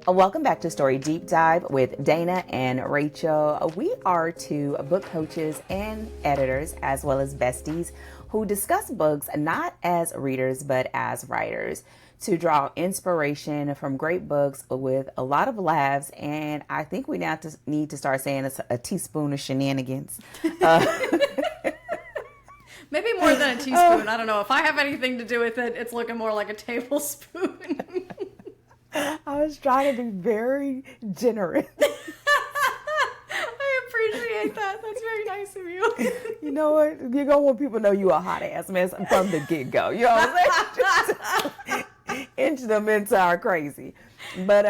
Welcome back to Story Deep Dive with Dana and Rachel. We are two book coaches and editors, as well as besties, who discuss books not as readers but as writers to draw inspiration from great books with a lot of laughs. And I think we now need to start saying it's a teaspoon of shenanigans. Maybe more than a teaspoon. I don't know. If I have anything to do with it, it's looking more like a tablespoon. I was trying to be very generous. I appreciate that. That's very nice of you. You know what? You're going to want people to know you a hot ass mess from the get-go. You know what I'm saying? Just inch them into our crazy. But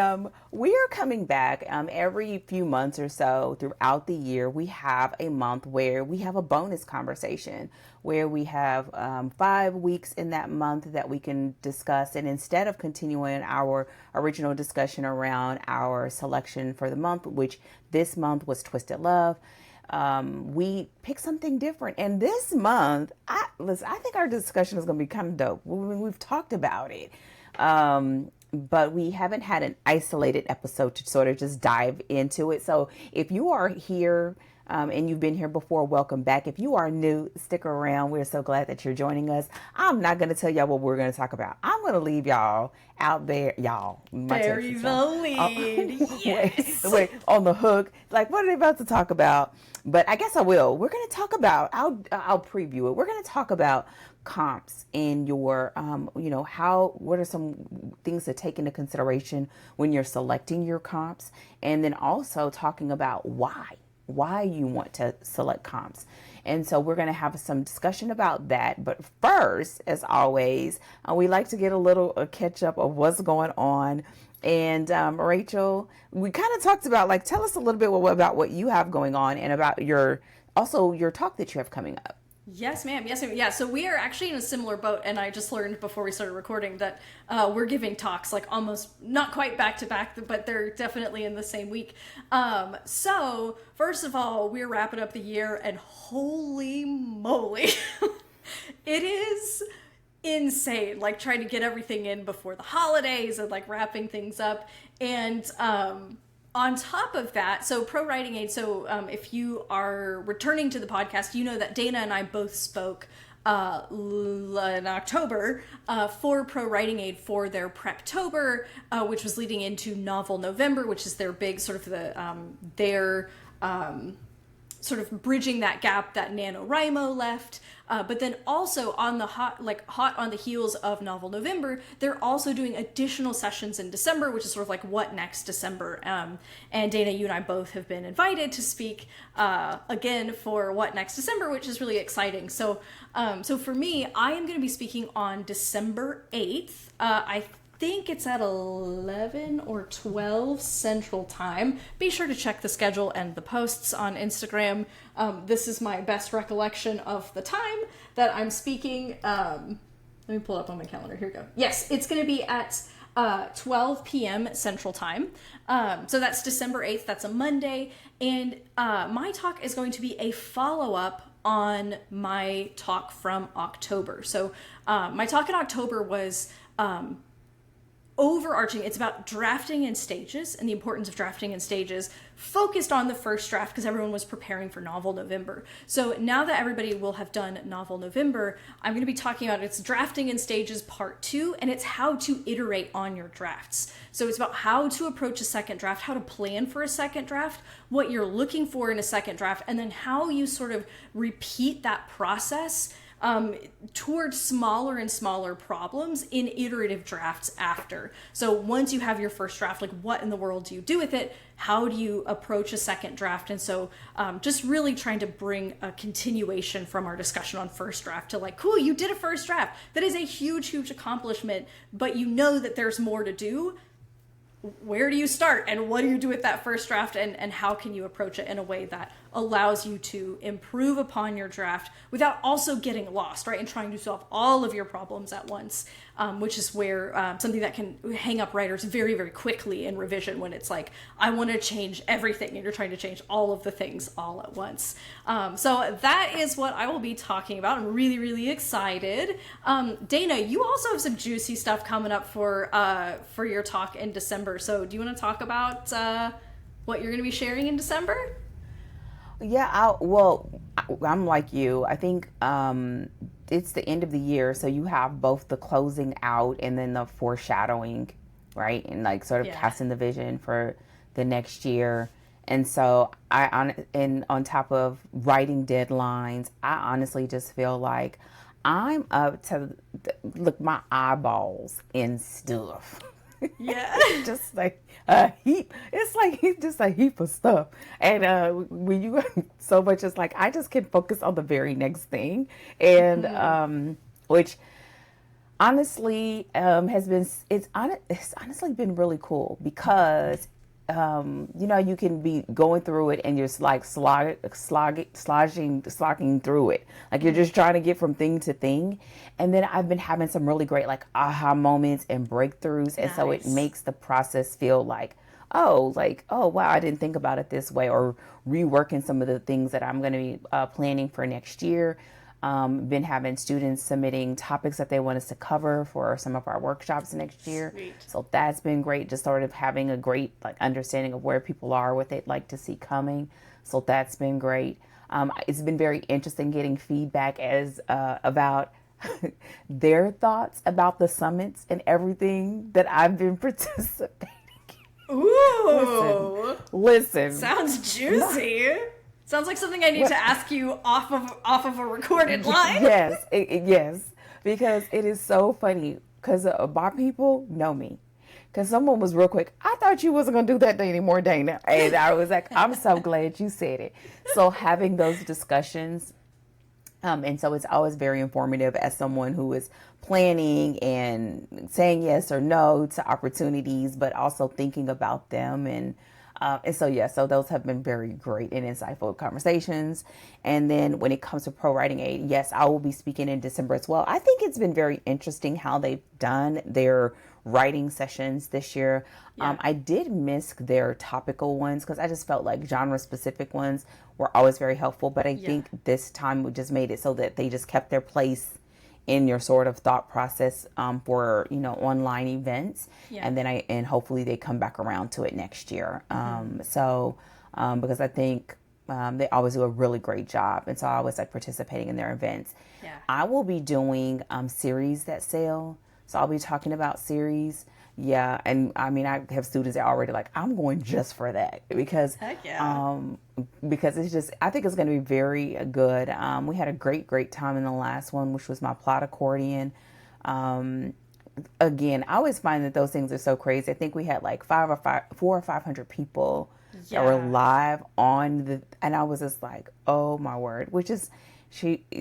we are coming back every few months or so throughout the year. We have a month where we have a bonus conversation where we have 5 weeks in that month that we can discuss. And instead of continuing our original discussion around our selection for the month, which this month was Twisted Love, we pick something different. And this month, I think our discussion is going to be kind of dope. We've talked about it. But we haven't had an isolated episode to sort of just dive into it. So if you are here and you've been here before, welcome back. If you are new, stick around. We're so glad that you're joining us. I'm not going to tell y'all what we're going to talk about. I'm going to leave y'all out there, y'all. Bury the lead. Yes. wait, on the hook. Like, what are they about to talk about? But I guess I will. We're going to talk about, I'll preview it. We're going to talk about comps in your, what are some things to take into consideration when you're selecting your comps, and then also talking about why you want to select comps. And so we're going to have some discussion about that. But first, as always, we like to get a little catch up of what's going on. And Rachel, we kind of talked about, like, tell us a little bit about what you have going on and about your talk that you have coming up. Yes, ma'am. Yes, ma'am. Yeah, so we are actually in a similar boat, and I just learned before we started recording that we're giving talks, like, almost, not quite back to back, but they're definitely in the same week. So, first of all, we're wrapping up the year, and holy moly, it is insane, like, trying to get everything in before the holidays and, like, wrapping things up. And on top of that, so Pro Writing Aid, so if you are returning to the podcast, you know that Dana and I both spoke in October for Pro Writing Aid for their Preptober, which was leading into Novel November, which is their big sort of sort of bridging that gap that NaNoWriMo left. But then also on the hot on the heels of Novel November, they're also doing additional sessions in December, which is sort of like what next December. And Dana, you and I both have been invited to speak again for what next December, which is really exciting. So for me, I am going to be speaking on December 8th. I think it's at 11 or 12 Central Time. Be sure to check the schedule and the posts on Instagram. This is my best recollection of the time that I'm speaking. Let me pull it up on my calendar. Here we go. Yes, it's going to be at 12 p.m. Central Time. So that's December 8th. That's a Monday. And my talk is going to be a follow-up on my talk from October. So my talk in October was overarching. It's about drafting in stages and the importance of drafting in stages, focused on the first draft because everyone was preparing for Novel November. So now that everybody will have done Novel November, I'm going to be talking about its drafting in stages part 2, and it's how to iterate on your drafts. So it's about how to approach a second draft, how to plan for a second draft, what you're looking for in a second draft, and then how you sort of repeat that process towards smaller and smaller problems in iterative drafts after. So once you have your first draft, like, what in the world do you do with it? How do you approach a second draft? And so just really trying to bring a continuation from our discussion on first draft to, like, cool, you did a first draft. That is a huge, huge accomplishment, but you know that there's more to do. Where do you start, and what do you do with that first draft, and how can you approach it in a way that allows you to improve upon your draft without also getting lost, right? And trying to solve all of your problems at once, which is where something that can hang up writers very, very quickly in revision when it's like, I want to change everything and you're trying to change all of the things all at once. So that is what I will be talking about. I'm really, really excited. Dana, you also have some juicy stuff coming up for your talk in December. So do you want to talk about what you're going to be sharing in December? Yeah, I'm like you. I think it's the end of the year, so you have both the closing out and then the foreshadowing, right? And like sort of casting the vision for the next year. And so and on top of writing deadlines, I honestly just feel like I'm up to my eyeballs in stuff. Yeah. Just like a heap. It's like just a heap of stuff. And when you so much, it's like I just can focus on the very next thing. And which honestly it's honestly been really cool because you can be going through it and you're like slogging through it. Like you're just trying to get from thing to thing. And then I've been having some really great like aha moments and breakthroughs. And so it makes the process feel like, oh wow, I didn't think about it this way, or reworking some of the things that I'm going to be planning for next year. Been having students submitting topics that they want us to cover for some of our workshops next year. Sweet. So that's been great, just sort of having a great like understanding of where people are, what they'd like to see coming. So that's been great. It's been very interesting getting feedback about their thoughts about the summits and everything that I've been participating in. Ooh. Listen. Sounds juicy. Sounds like something I need to ask you off of a recorded line. Yes, yes, because it is so funny. Because my people know me. Because someone was real quick, I thought you wasn't going to do that anymore, Dana. And I was like, I'm so glad you said it. So having those discussions, and so it's always very informative as someone who is planning and saying yes or no to opportunities, but also thinking about them. And so those have been very great and insightful conversations. And then when it comes to Pro Writing Aid, yes, I will be speaking in December as well. I think it's been very interesting how they've done their writing sessions this year. Yeah. I did miss their topical ones because I just felt like genre specific ones were always very helpful. But I think this time we just made it so that they just kept their place in your sort of thought process for online events, and then hopefully they come back around to it next year. Because I think they always do a really great job, and so I always like participating in their events. Yeah. I will be doing series that sell, so I'll be talking about series. Yeah, and I mean I have students that are already like, I'm going just for that because because it's just, I think it's going to be very good. We had a great time in the last one, which was my plot accordion. Again, I always find that those things are so crazy. I think we had like 400 or 500 people that were live and I was just like, oh my word, which is,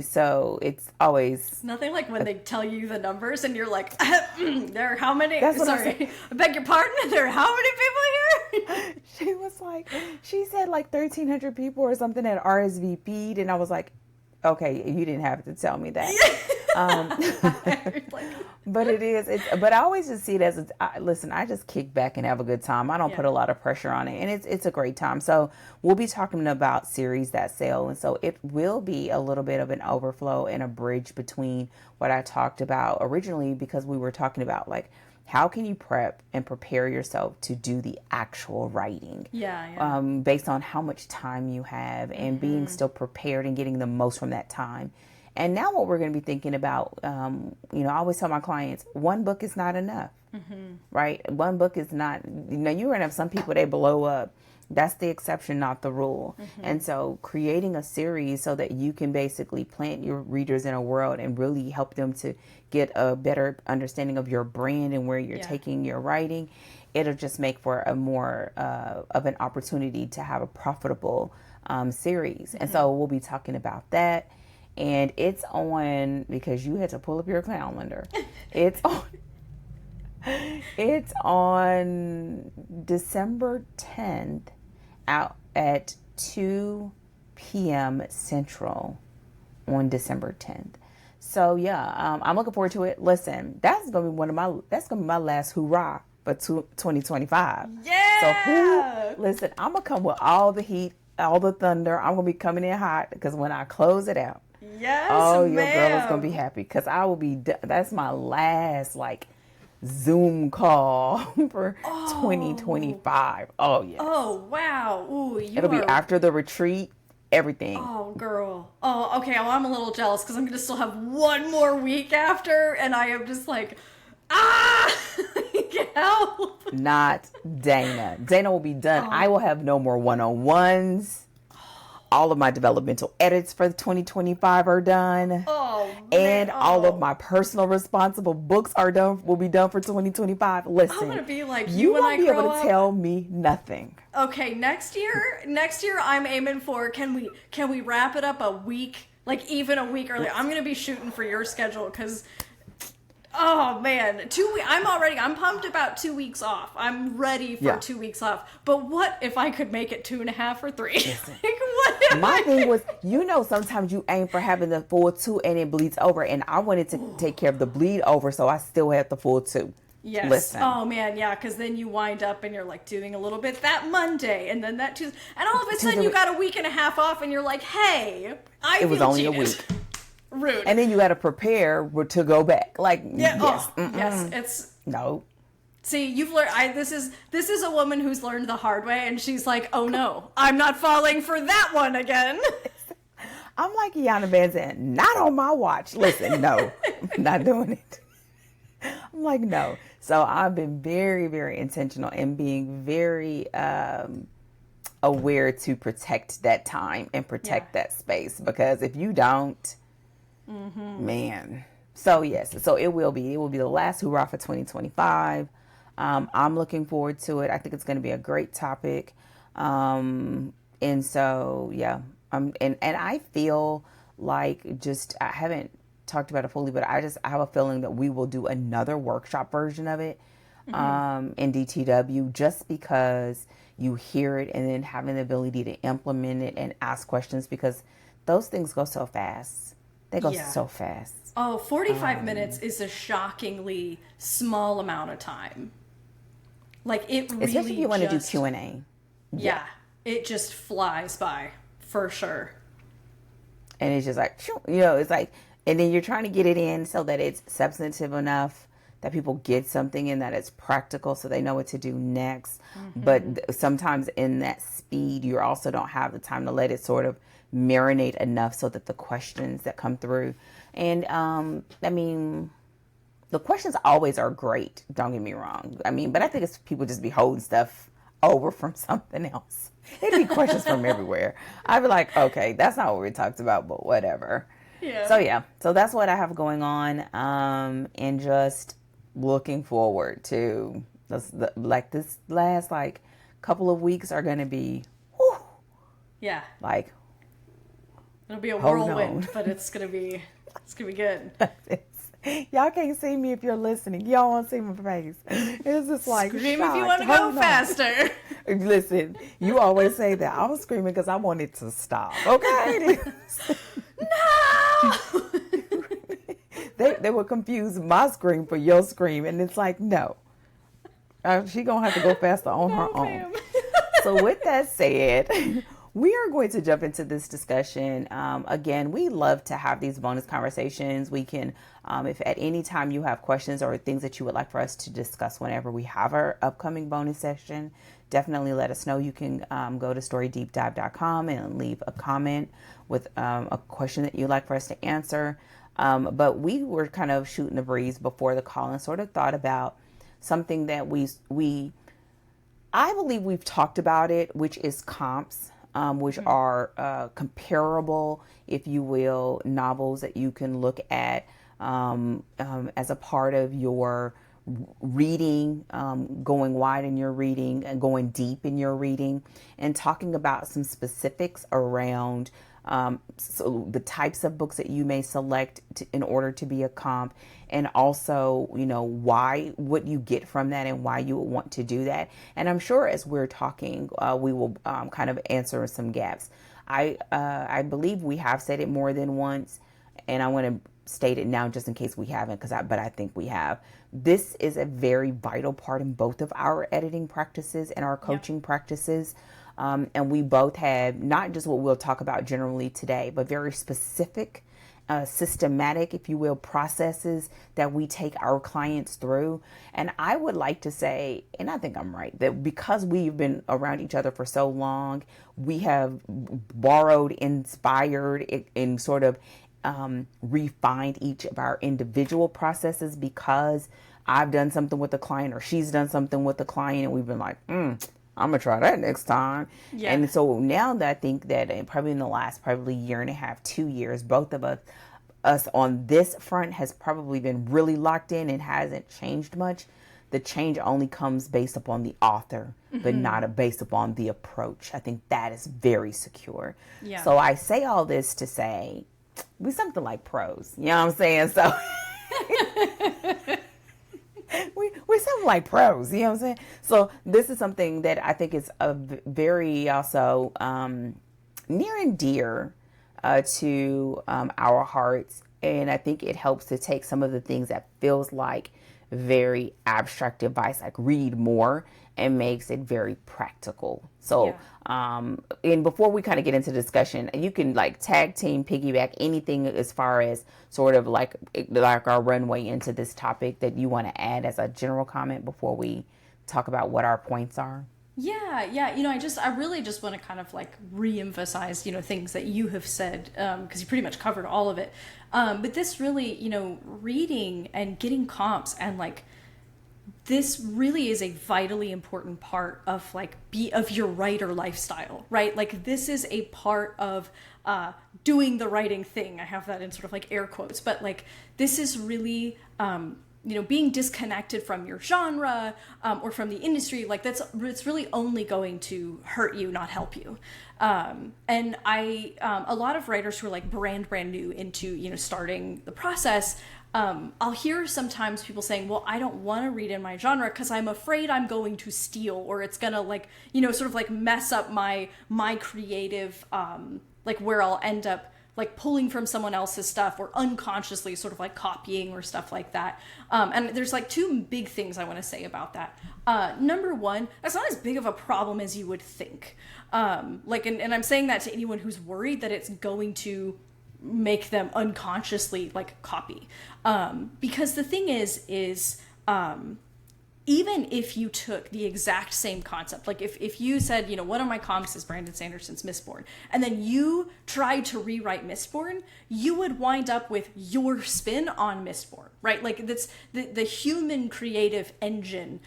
so it's always nothing like when they tell you the numbers and you're like, there are how many? That's what Sorry, I beg your pardon. There are how many people here? She was like, she said like 1,300 people or something at RSVP'd, and I was like, okay, you didn't have to tell me that. But but I always just see it as, listen, I just kick back and have a good time. I don't put a lot of pressure on it, and it's a great time. So we'll be talking about series that sell, and so it will be a little bit of an overflow and a bridge between what I talked about originally, because we were talking about like, how can you prep and prepare yourself to do the actual writing? Based on how much time you have and being still prepared and getting the most from that time. And now what we're going to be thinking about, I always tell my clients, one book is not enough, right? One book is not, you're going to have some people, they blow up. That's the exception, not the rule. And so creating a series so that you can basically plant your readers in a world and really help them to get a better understanding of your brand and where you're taking your writing, it'll just make for a more of an opportunity to have a profitable series. And so we'll be talking about that. And it's on, because you had to pull up your calendar. It's on December 10th out at 2 p.m. Central on December 10th. So yeah, I'm looking forward to it. Listen, that's gonna be my last hoorah for 2025. Yeah. So listen, I'm gonna come with all the heat, all the thunder. I'm gonna be coming in hot because when I close it out, yes, oh, your ma'am. girl is gonna be happy because I will be. That's my last Zoom call for 2025. Oh yes. Oh wow. Ooh, It'll be after the retreat. Everything. Oh, girl. Oh, okay. Well, I'm a little jealous because I'm going to still have one more week after, and I am just like, help. Not Dana. Dana will be done. I will have no more one-on-ones. All of my developmental edits for 2025 are done. Oh, and all of my personal responsible books will be done for 2025. Listen, I'm gonna be like you when won't I be grow able to up. tell me nothing. Okay, next year I'm aiming for. Can we wrap it up a week, even a week early? I'm gonna be shooting for your schedule because. Oh man, 2 weeks. I'm pumped about 2 weeks off. I'm ready for 2 weeks off. But what if I could make it 2.5 or 3? My thing was, sometimes you aim for having the full 2 and it bleeds over. And I wanted to take care of the bleed over, so I still had the full 2. Yes. Listen. Oh man, yeah, because then you wind up and you're doing a little bit that Monday and then that Tuesday. And all of a sudden you got a week and a half off and you're like, hey, it was only cheated. a week. Rude. And then you got to prepare to go back. Yes. Yes, it's no. See, you've learned. This is a woman who's learned the hard way, and she's like, "Oh no, I'm not falling for that one again." I'm like Iyanla Vanzant, not on my watch. Listen, no, I'm not doing it. I'm like, no. So I've been very, very intentional and being very aware to protect that time and protect that space, because if you don't. Man. So yes, so it will be the last hoorah for 2025. I'm looking forward to it. I think it's going to be a great topic. And so, yeah, and I feel like I haven't talked about it fully, but I have a feeling that we will do another workshop version of it, in DTW, just because you hear it and then having the ability to implement it and ask questions, because those things go so fast. They go so fast. Oh, 45 minutes is a shockingly small amount of time. It really especially if you want to do Q&A. Yeah, it just flies by, for sure. And it's just it's like, and then you're trying to get it in so that it's substantive enough that people get something and that it's practical so they know what to do next. But sometimes in that speed, you also don't have the time to let it sort of marinate enough so that the questions that come through, and the questions always are great, don't get me wrong, but I think it's people just be holding stuff over from something else. It'd be questions from everywhere. I'd be like, okay, that's not what we talked about, but whatever. So that's what I have going on, and just looking forward to this last couple of weeks are gonna be it'll be a whirlwind, but it's gonna be good. Y'all can't see me if you're listening. Y'all won't see my face. It's just scream shocked. if you want to go faster. Listen, you always say that. I was screaming because I wanted to stop. Okay. No. They would confuse my scream for your scream, and it's like, no. She gonna have to go faster on her own. So with that said, we are going to jump into this discussion. Again, we love to have these bonus conversations. We can, if at any time you have questions or things that you would like for us to discuss whenever we have our upcoming bonus session, definitely let us know. You can go to storydeepdive.com and leave a comment with a question that you'd like for us to answer. But we were kind of shooting the breeze before the call and sort of thought about something that I believe we've talked about it, which is comps, which are comparable, if you will, novels that you can look at as a part of your reading, going wide in your reading and going deep in your reading, and talking about some specifics around so the types of books that you may select in order to be a comp, and also, what you get from that and why you would want to do that. And I'm sure as we're talking, we will kind of answer some gaps. I believe we have said it more than once, and I want to state it now just in case we haven't, but I think we have. This is a very vital part in both of our editing practices and our coaching practices. And we both have not just what we'll talk about generally today, but very specific, systematic, if you will, processes that we take our clients through. And I would like to say, and I think I'm right, that because we've been around each other for so long, we have borrowed, inspired, and sort of refined each of our individual processes, because I've done something with the client or she's done something with the client, and we've been like, I'm gonna try that next time. Yeah. And so now that I think that probably in the last year and a half, 2 years, both of us on this front has probably been really locked in and hasn't changed much. The change only comes based upon the author, but not based upon the approach. I think that is very secure. Yeah. So I say all this to say we something like pros. You know what I'm saying? So we're something like pros, you know what I'm saying? So this is something that I think is a very also near and dear to our hearts. And I think it helps to take some of the things that feels like very abstract advice, like read more, and makes it very practical. So, and before we kind of get into discussion, you can like tag team, piggyback anything as far as sort of like our runway into this topic that you want to add as a general comment before we talk about what our points are. Yeah. You know, I really just want to kind of like re-emphasize, you know, things that you have said, because you pretty much covered all of it. But this really, you know, reading and getting comps and like, this really is a vitally important part of like of your writer lifestyle, right? Like this is a part of doing the writing thing. I have that in sort of like air quotes, but like this is really you know, being disconnected from your genre or from the industry, like it's really only going to hurt you, not help you. And a lot of writers who are like brand new into, you know, starting the process, I'll hear sometimes people saying, well, I don't want to read in my genre because I'm afraid I'm going to steal, or it's gonna like, you know, sort of like mess up my creative, like where I'll end up like pulling from someone else's stuff or unconsciously sort of like copying or stuff like that. And there's like two big things I want to say about that. Number one, that's not as big of a problem as you would think. Like, and I'm saying that to anyone who's worried that it's going to make them unconsciously like copy. Because the thing is even if you took the exact same concept, like if you said, you know, one of my comps is Brandon Sanderson's Mistborn, and then you tried to rewrite Mistborn, you would wind up with your spin on Mistborn, right? Like that's the human creative engine.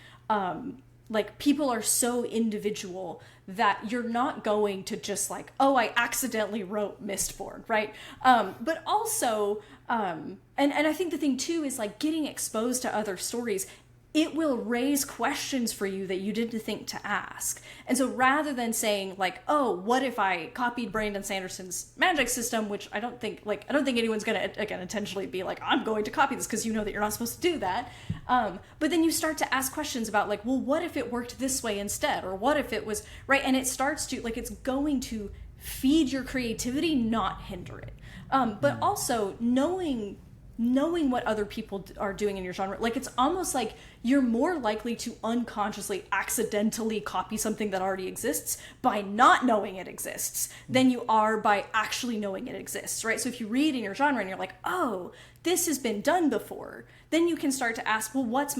Like people are so individual that you're not going to just like, oh, I accidentally wrote Mistborn, right? But also, and I think the thing too is like getting exposed to other stories, it will raise questions for you that you didn't think to ask. And so rather than saying like, oh, what if I copied Brandon Sanderson's magic system, which I don't think anyone's going to, again, intentionally be like, I'm going to copy this, because you know that you're not supposed to do that. But then you start to ask questions about like, well, what if it worked this way instead? Or what if it was, right? And it starts to, like, it's going to feed your creativity, not hinder it. But also knowing what other people are doing in your genre, like it's almost like you're more likely to unconsciously accidentally copy something that already exists by not knowing it exists than you are by actually knowing it exists, right? So if you read in your genre and you're like, oh, this has been done before, then you can start to ask, well, what's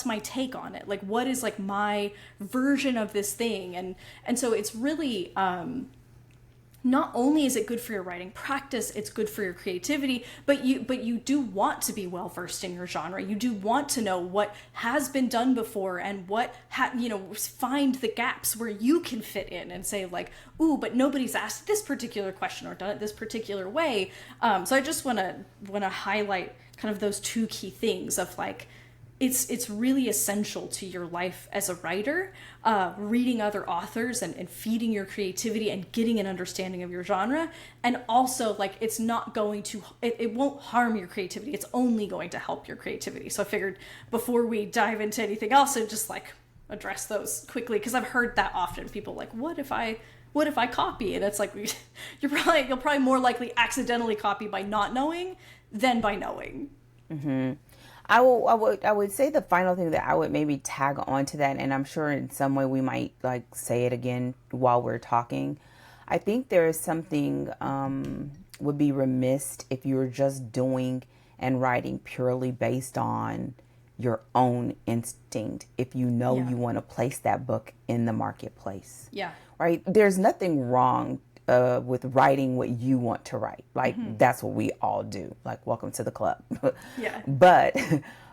my take on it? Like, what is like my version of this thing? And so it's really, not only is it good for your writing practice, it's good for your creativity, but you do want to be well versed in your genre. You do want to know what has been done before and what find the gaps where you can fit in and say like, ooh, but nobody's asked this particular question or done it this particular way. So I just want to highlight kind of those two key things of like, it's really essential to your life as a writer, reading other authors and feeding your creativity and getting an understanding of your genre. And also, like, it's not going to, it won't harm your creativity. It's only going to help your creativity. So I figured before we dive into anything else, I'd just like address those quickly, because I've heard that often. People like, what if I what if I copy? And it's like, you'll probably more likely accidentally copy by not knowing than by knowing. I would say the final thing that I would maybe tag on to that, and I'm sure in some way we might like say it again while we're talking. I think there is something would be remiss if you were just doing and writing purely based on your own instinct. If you know you want to place that book in the marketplace, right? There's nothing wrong with writing what you want to write. Like that's what we all do. Like, welcome to the club.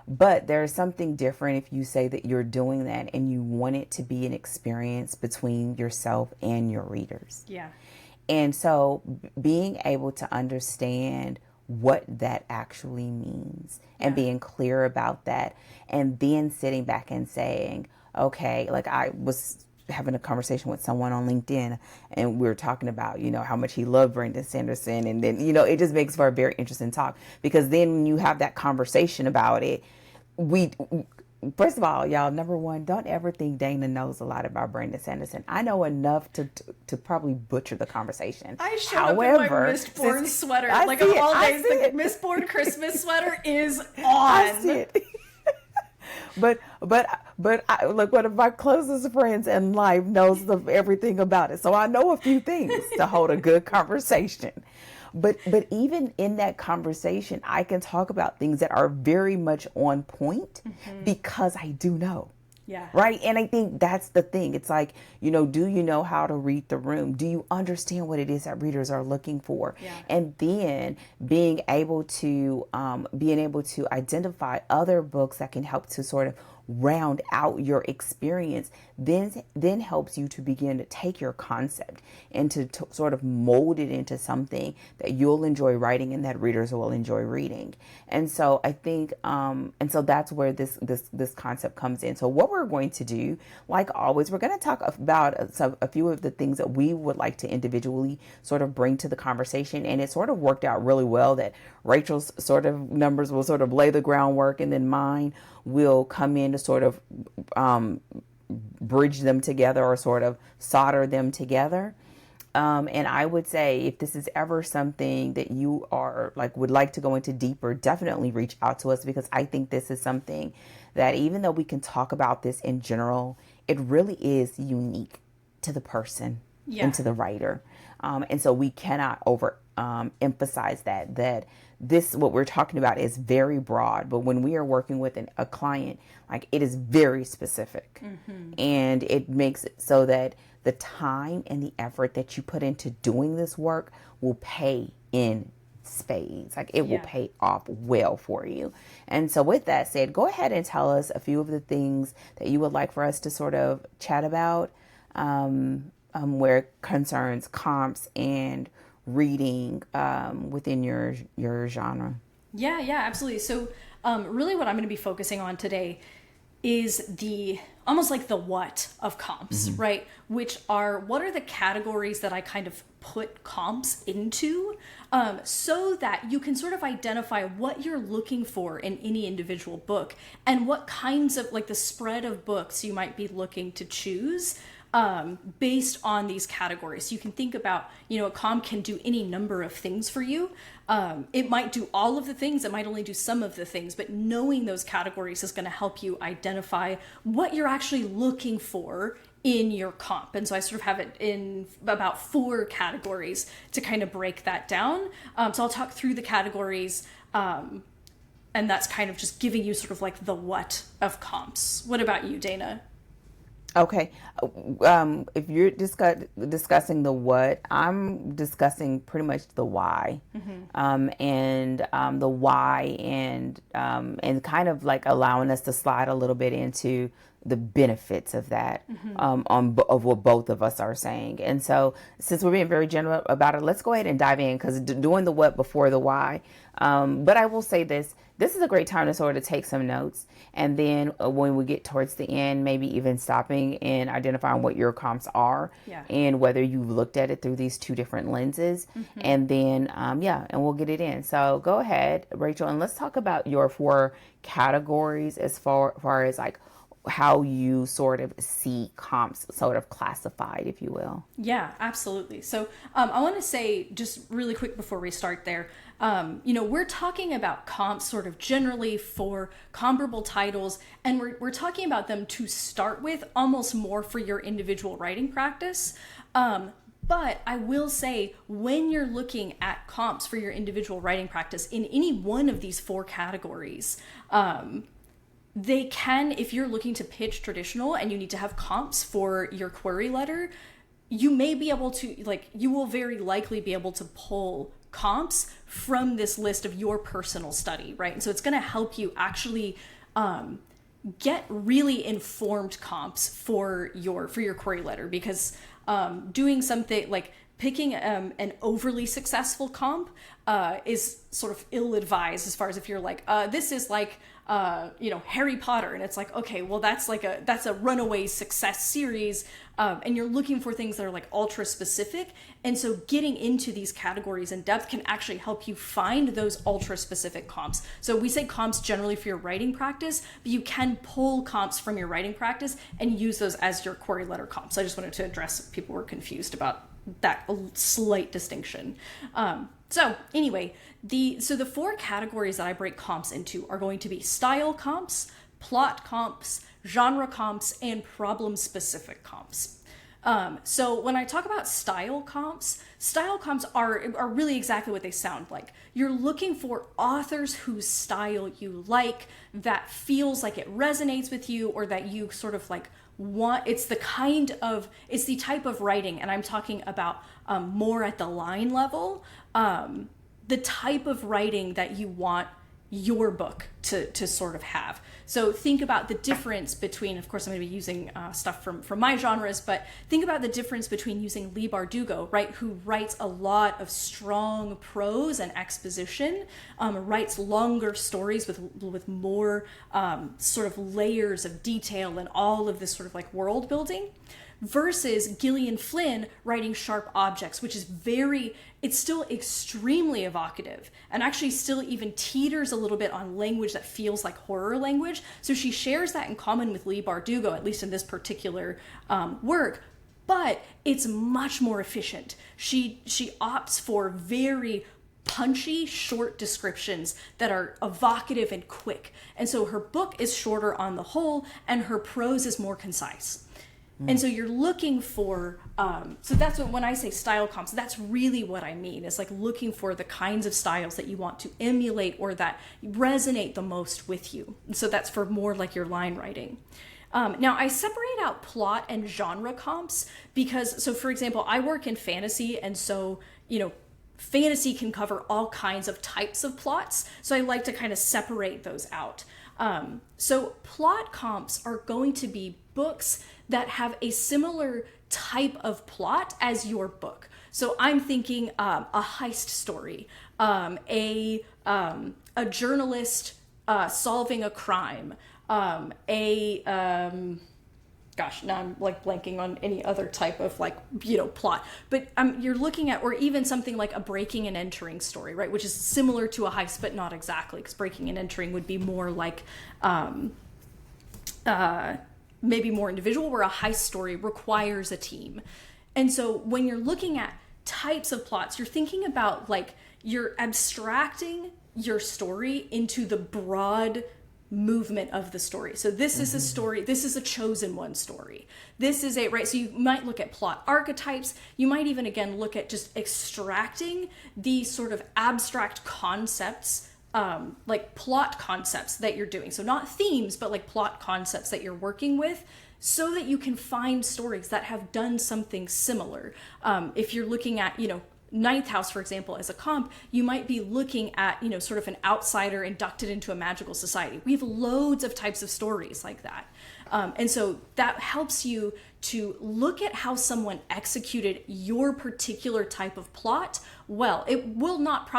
But there's something different if you say that you're doing that and you want it to be an experience between yourself and your readers. And so being able to understand what that actually means and being clear about that, and then sitting back and saying, okay, like I was having a conversation with someone on LinkedIn and we were talking about, how much he loved Brandon Sanderson. And then, it just makes for a very interesting talk, because then when you have that conversation about it, first of all, y'all, number one, don't ever think Dana knows a lot about Brandon Sanderson. I know enough to probably butcher the conversation. I showed up in my Mistborn sweater. Like, of all days, the Mistborn Christmas sweater is on. I see it. But look, one of my closest friends in life knows everything about it. So I know a few things to hold a good conversation. But even in that conversation, I can talk about things that are very much on point because I do know. Right. And I think that's the thing. It's like, do you know how to read the room? Do you understand what it is that readers are looking for? And then being able to identify other books that can help to sort of round out your experience, then helps you to begin to take your concept and to sort of mold it into something that you'll enjoy writing and that readers will enjoy reading. And so I think, and so that's where this concept comes in. So what we're going to do, like always, we're going to talk about a few of the things that we would like to individually sort of bring to the conversation. And it sort of worked out really well that Rachel's sort of numbers will sort of lay the groundwork, and then mine will come in to sort of bridge them together or sort of solder them together. And I would say if this is ever something that you are like would like to go into deeper, definitely reach out to us, because I think this is something that even though we can talk about this in general, it really is unique to the person and to the writer. And so we cannot emphasize that this, what we're talking about, is very broad, but when we are working with a client, like, it is very specific, and it makes it so that the time and the effort that you put into doing this work will pay in spades. Like, it will pay off well for you. And so with that said, go ahead and tell us a few of the things that you would like for us to sort of chat about, where it concerns comps and reading within your genre. Yeah, absolutely. So really what I'm going to be focusing on today is almost like the what of comps, right? Which are, what are the categories that I kind of put comps into, so that you can sort of identify what you're looking for in any individual book and what kinds of, like, the spread of books you might be looking to choose based on these categories. So you can think about, a comp can do any number of things for you. It might do all of the things, it might only do some of the things, but knowing those categories is going to help you identify what you're actually looking for in your comp. And so I sort of have it in about 4 categories to kind of break that down. So I'll talk through the categories, and that's kind of just giving you sort of like the what of comps. What about you, Dana? Okay. If you're discussing the what, I'm discussing pretty much the why, and the why, and kind of like allowing us to slide a little bit into the benefits of that, of what both of us are saying. And so, since we're being very general about it, let's go ahead and dive in, because doing the what before the why. But I will say this is a great time to sort of take some notes. And then when we get towards the end, maybe even stopping and identifying what your comps are, and whether you've looked at it through these 2 different lenses. And then, and we'll get it in. So go ahead, Rachel, and let's talk about your 4 categories as far as like how you sort of see comps sort of classified, if you will. Yeah, absolutely. So I want to say just really quick before we start there, we're talking about comps sort of generally for comparable titles, and we're talking about them to start with almost more for your individual writing practice. But I will say, when you're looking at comps for your individual writing practice in any one of these 4 categories, they can, if you're looking to pitch traditional and you need to have comps for your query letter, you may be able to, you will very likely be able to pull comps from this list of your personal study, right? And so it's going to help you actually get really informed comps for your query letter, because doing something like picking an overly successful comp is sort of ill-advised, as far as if you're like, this is like, Harry Potter, and it's like, okay, well, that's a runaway success series, and you're looking for things that are like ultra specific. And so getting into these categories in depth can actually help you find those ultra specific comps. So we say comps generally for your writing practice, but you can pull comps from your writing practice and use those as your query letter comps. I just wanted to address if people were confused about that slight distinction. So anyway, the 4 categories that I break comps into are going to be style comps, plot comps, genre comps, and problem-specific comps. So when I talk about style comps are really exactly what they sound like. You're looking for authors whose style you like, that feels like it resonates with you, or that you sort of like want. It's the type of writing, and I'm talking about more at the line level, the type of writing that you want your book to sort of have. So think about the difference between, of course I'm going to be using stuff from my genres, but think about the difference between using Leigh Bardugo, right, who writes a lot of strong prose and exposition, writes longer stories with more sort of layers of detail and all of this sort of like world building, versus Gillian Flynn writing sharp objects, which is it's still extremely evocative, and actually still even teeters a little bit on language that feels like horror language. So she shares that in common with Leigh Bardugo, at least in this particular work, but it's much more efficient. She opts for very punchy, short descriptions that are evocative and quick. And so her book is shorter on the whole, and her prose is more concise. And so you're looking for, so that's when I say style comps, that's really what I mean. It's like looking for the kinds of styles that you want to emulate or that resonate the most with you. And so that's for more like your line writing. Now I separate out plot and genre comps because, so for example, I work in fantasy, and so, fantasy can cover all kinds of types of plots. So I like to kind of separate those out. So plot comps are going to be books that have a similar type of plot as your book. So I'm thinking a heist story, a journalist solving a crime, gosh, now I'm like blanking on any other type of plot, but you're looking at, or even something like a breaking and entering story, right? Which is similar to a heist, but not exactly, because breaking and entering would be more like, maybe more individual, where a heist story requires a team. And so when you're looking at types of plots, you're thinking about you're abstracting your story into the broad movement of the story. So this is a story, this is a chosen one story. This is right? So you might look at plot archetypes. You might even, again, look at just extracting the sort of abstract concepts, like plot concepts that you're doing. So not themes, but like plot concepts that you're working with, so that you can find stories that have done something similar. If you're looking at, Ninth House, for example, as a comp, you might be looking at, sort of an outsider inducted into a magical society. We have loads of types of stories like that. And so that helps you to look at how someone executed your particular type of plot. Well, it will not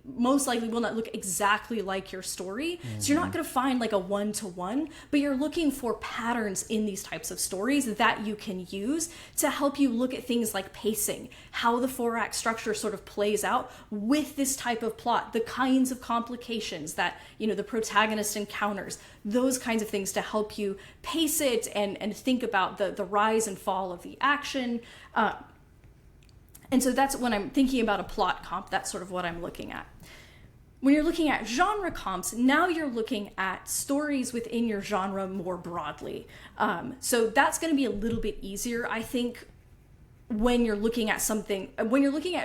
most likely will not look exactly like your story. So you're not going to find like a one-to-one, but you're looking for patterns in these types of stories that you can use to help you look at things like pacing, how the 4-act structure sort of plays out with this type of plot, the kinds of complications that, the protagonist encounters, those kinds of things to help you pace it and think about the rise and fall of the action. And so that's when I'm thinking about a plot comp, that's sort of what I'm looking at. When you're looking at genre comps, now you're looking at stories within your genre more broadly. So that's going to be a little bit easier, I think, when you're looking at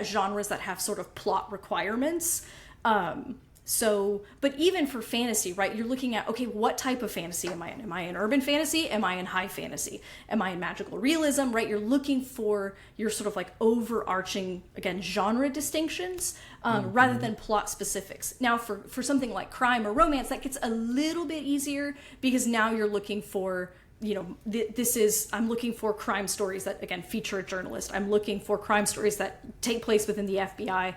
genres that have sort of plot requirements. But even for fantasy, right, you're looking at, okay, what type of fantasy am I in? Am I in urban fantasy? Am I in high fantasy? Am I in magical realism, right? You're looking for your sort of like overarching, again, genre distinctions rather than plot specifics. Now, for something like crime or romance, that gets a little bit easier because now you're looking for, I'm looking for crime stories that, again, feature a journalist. I'm looking for crime stories that take place within the FBI.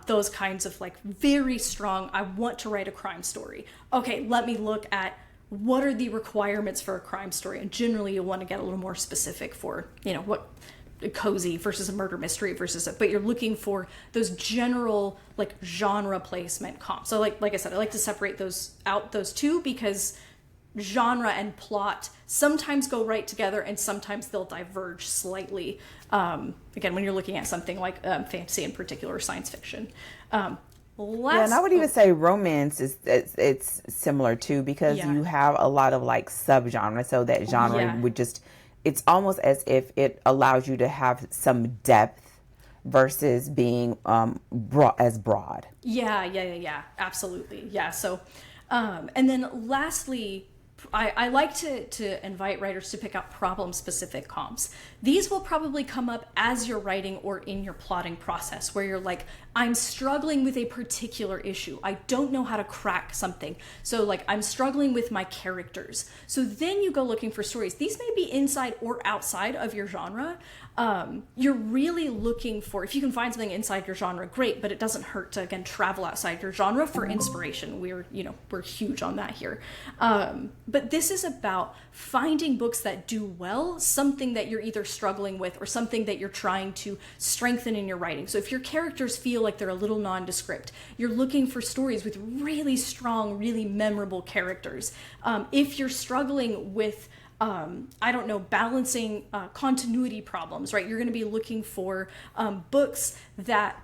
Those kinds of like very strong, I want to write a crime story. Okay, let me look at what are the requirements for a crime story. And generally you'll want to get a little more specific for, what cozy versus a murder mystery but you're looking for those general like genre placement comps. So like I said, I like to separate those two because genre and plot sometimes go right together and sometimes they'll diverge slightly. Again, when you're looking at something like fantasy in particular, or science fiction. And I would even say romance it's similar too, because you have a lot of like subgenres. So that genre would it's almost as if it allows you to have some depth versus being broad. Yeah, absolutely. Yeah. So, and then lastly, I like to invite writers to pick out problem-specific comps. These will probably come up as you're writing or in your plotting process, where you're like, I'm struggling with a particular issue. I don't know how to crack something. So like, I'm struggling with my characters. So then you go looking for stories. These may be inside or outside of your genre. You're really looking for, if you can find something inside your genre, great, but it doesn't hurt to, again, travel outside your genre for inspiration. We're huge on that here. But this is about finding books that do well, something that you're either struggling with or something that you're trying to strengthen in your writing. So if your characters feel like they're a little nondescript, you're looking for stories with really strong, really memorable characters. If you're struggling with balancing continuity problems, right? You're going to be looking for books that,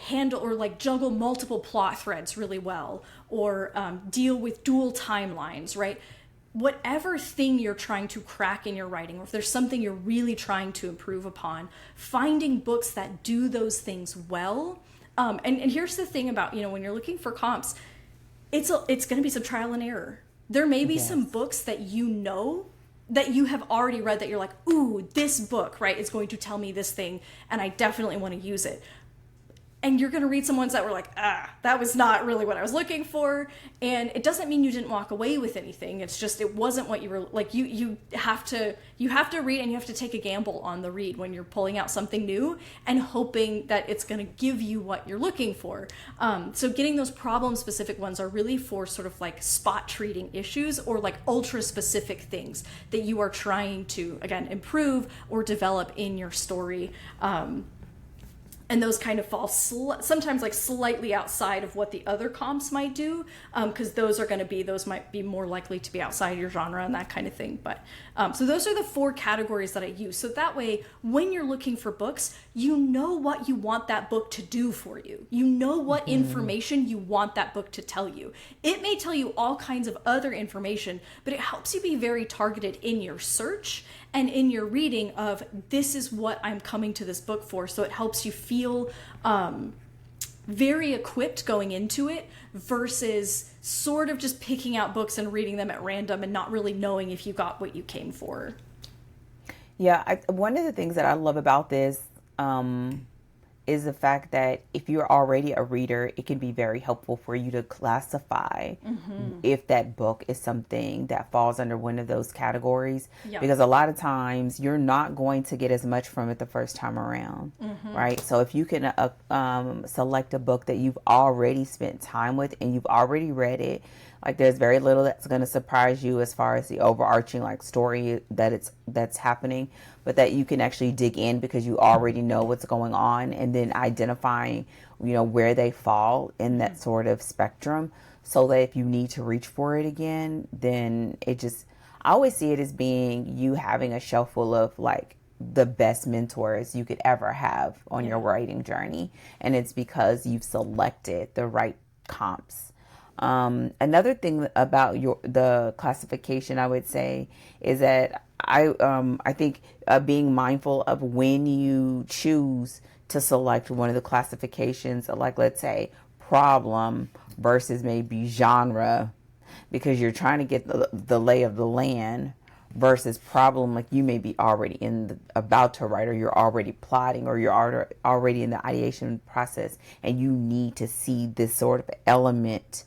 handle or like juggle multiple plot threads really well, or deal with dual timelines, right? Whatever thing you're trying to crack in your writing, or if there's something you're really trying to improve upon, finding books that do those things well. And here's the thing about, when you're looking for comps, it's going to be some trial and error. There may be some books that that you have already read that you're like, ooh, this book, right, is going to tell me this thing, and I definitely want to use it. And you're going to read some ones that were like, that was not really what I was looking for. And it doesn't mean you didn't walk away with anything. It's just, it wasn't what you were like. You have to read, and you have to take a gamble on the read when you're pulling out something new and hoping that it's going to give you what you're looking for. So getting those problem specific ones are really for sort of like spot treating issues or like ultra specific things that you are trying to, again, improve or develop in your story. And those kind of fall sometimes like slightly outside of what the other comps might do, because those might be more likely to be outside your genre and that kind of thing. But so those are the 4 categories that I use. So that way, when you're looking for books, you know what you want that book to do for you. You know what information you want that book to tell you. It may tell you all kinds of other information, but it helps you be very targeted in your search and in your reading of, this is what I'm coming to this book for. So it helps you feel very equipped going into it versus sort of just picking out books and reading them at random and not really knowing if you got what you came for. Yeah, one of the things that I love about this is the fact that if you're already a reader, it can be very helpful for you to classify if that book is something that falls under one of those categories. Yep. Because a lot of times you're not going to get as much from it the first time around, right? So if you can select a book that you've already spent time with and you've already read it, like there's very little that's going to surprise you as far as the overarching like story that's happening, but that you can actually dig in because you already know what's going on, and then identifying, where they fall in that sort of spectrum, so that if you need to reach for it again, then I always see it as being you having a shelf full of like the best mentors you could ever have on your writing journey. And it's because you've selected the right comps. Another thing about the classification, I would say, is that I think being mindful of when you choose to select one of the classifications, like let's say problem versus maybe genre, because you're trying to get the lay of the land, versus problem, like you may be already about to write, or you're already plotting, or you're already in the ideation process, and you need to see this sort of element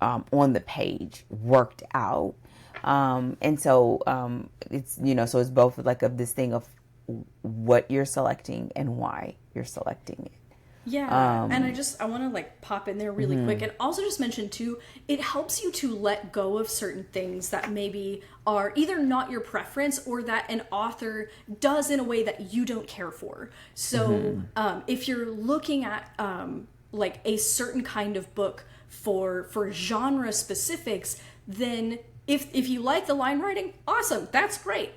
on the page worked out. And so it's, so it's both like of this thing of what you're selecting and why you're selecting it. Yeah, and I want to like pop in there really quick and also just mention too, it helps you to let go of certain things that maybe are either not your preference or that an author does in a way that you don't care for. So if you're looking at like a certain kind of book for genre specifics, then if you like the line writing, awesome, that's great.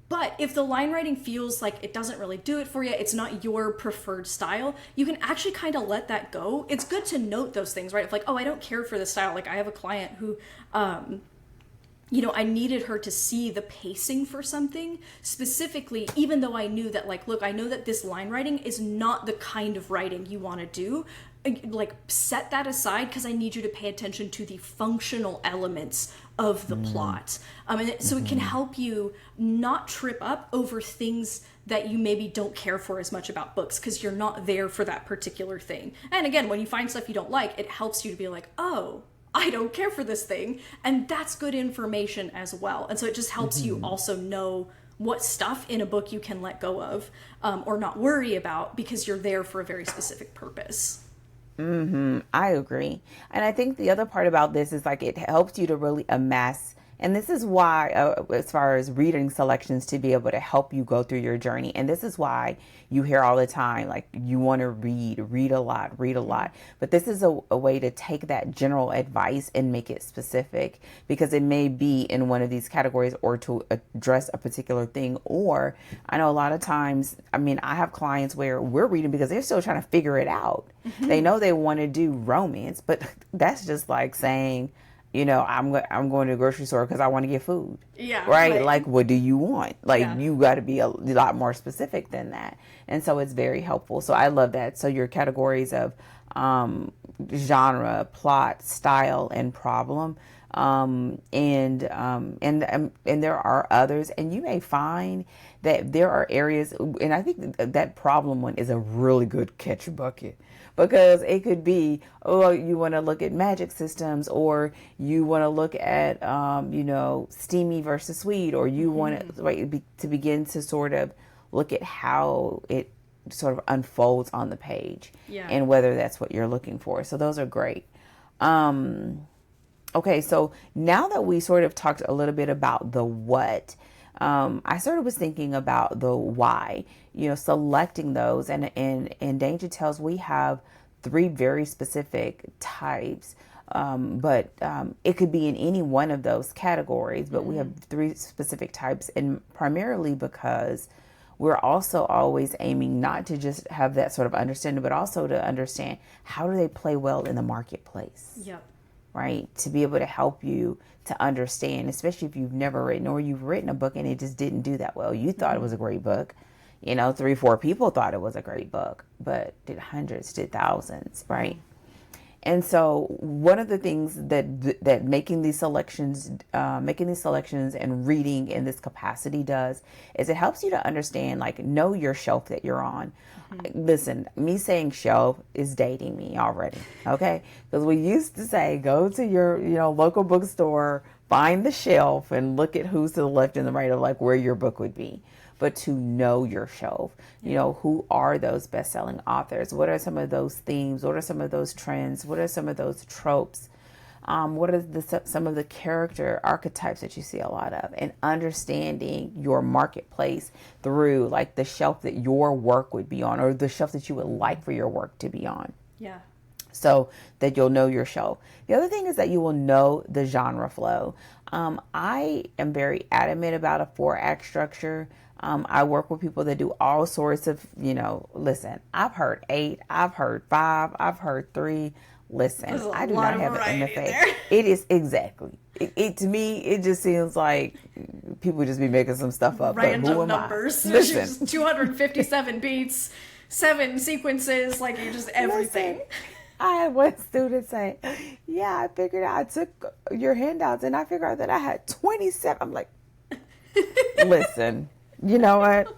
But if the line writing feels like it doesn't really do it for you, it's not your preferred style, you can actually kind of let that go. It's good to note those things, right? If like, oh, I don't care for this style. Like I have a client who, I needed her to see the pacing for something specifically, even though I knew that like, look, I know that this line writing is not the kind of writing you want to do. Like set that aside because I need you to pay attention to the functional elements of the plot. And so it can help you not trip up over things that you maybe don't care for as much about books because you're not there for that particular thing. And again, when you find stuff you don't like, it helps you to be like, oh, I don't care for this thing. And that's good information as well. And so it just helps you also know what stuff in a book you can let go of or not worry about because you're there for a very specific purpose. I agree. And I think the other part about this is like it helps you to really amass. And this is why, as far as reading selections, to be able to help you go through your journey. And this is why you hear all the time, like you want to read a lot. But this is a way to take that general advice and make it specific, because it may be in one of these categories or to address a particular thing. Or I know a lot of times, I have clients where we're reading because they're still trying to figure it out. They know they want to do romance, but that's just like saying, I'm going to the grocery store because I want to get food. Yeah. Right? Like, what do you want? Like, you got to be a lot more specific than that. And so it's very helpful. So I love that. So your categories of genre, plot, style, and problem. And there are others. And you may find that there are areas, and I think that problem one is a really good catch bucket. Because it could be, you want to look at magic systems, or you want to look at, steamy versus sweet, or you want to begin to sort of look at how it sort of unfolds on the page, and whether that's what you're looking for. So those are great. Okay, so now that we sort of talked a little bit about the what, I sort of was thinking about the why, selecting those. And in Danger Tales, we have 3 very specific types, but it could be in any one of those categories, but we have 3 specific types, and primarily because we're also always aiming not to just have that sort of understanding, but also to understand how do they play well in the marketplace. Yep. Right? To be able to help you to understand, especially if you've never written, or you've written a book and it just didn't do that well. You thought it was a great book. 3, 4 people thought it was a great book, but did hundreds, did thousands, right? And so one of the things that making these selections and reading in this capacity does is it helps you to understand, like, know your shelf that you're on. Listen, me saying shelf is dating me already, okay? Because we used to say, go to your local bookstore, find the shelf, and look at who's to the left and the right of like where your book would be. But to know your shelf, who are those best-selling authors? What are some of those themes? What are some of those trends? What are some of those tropes? What are some of the character archetypes that you see a lot of? And understanding your marketplace through like the shelf that your work would be on, or the shelf that you would like for your work to be on. Yeah. so that you'll know your show. The other thing is that you will know the genre flow. I am very adamant about a 4-act structure. I work with people that do all sorts of, listen, I've heard 8, I've heard 5, I've heard 3. Listen, I do not have an MFA. It is exactly. It to me, it just seems like people just be making some stuff up. Random numbers. Listen, 257 beats, 7 sequences, like you just everything. Listen, I had one student say, "Yeah, I figured out. I took your handouts and I figured out that I had 27." I'm like, listen, you know what?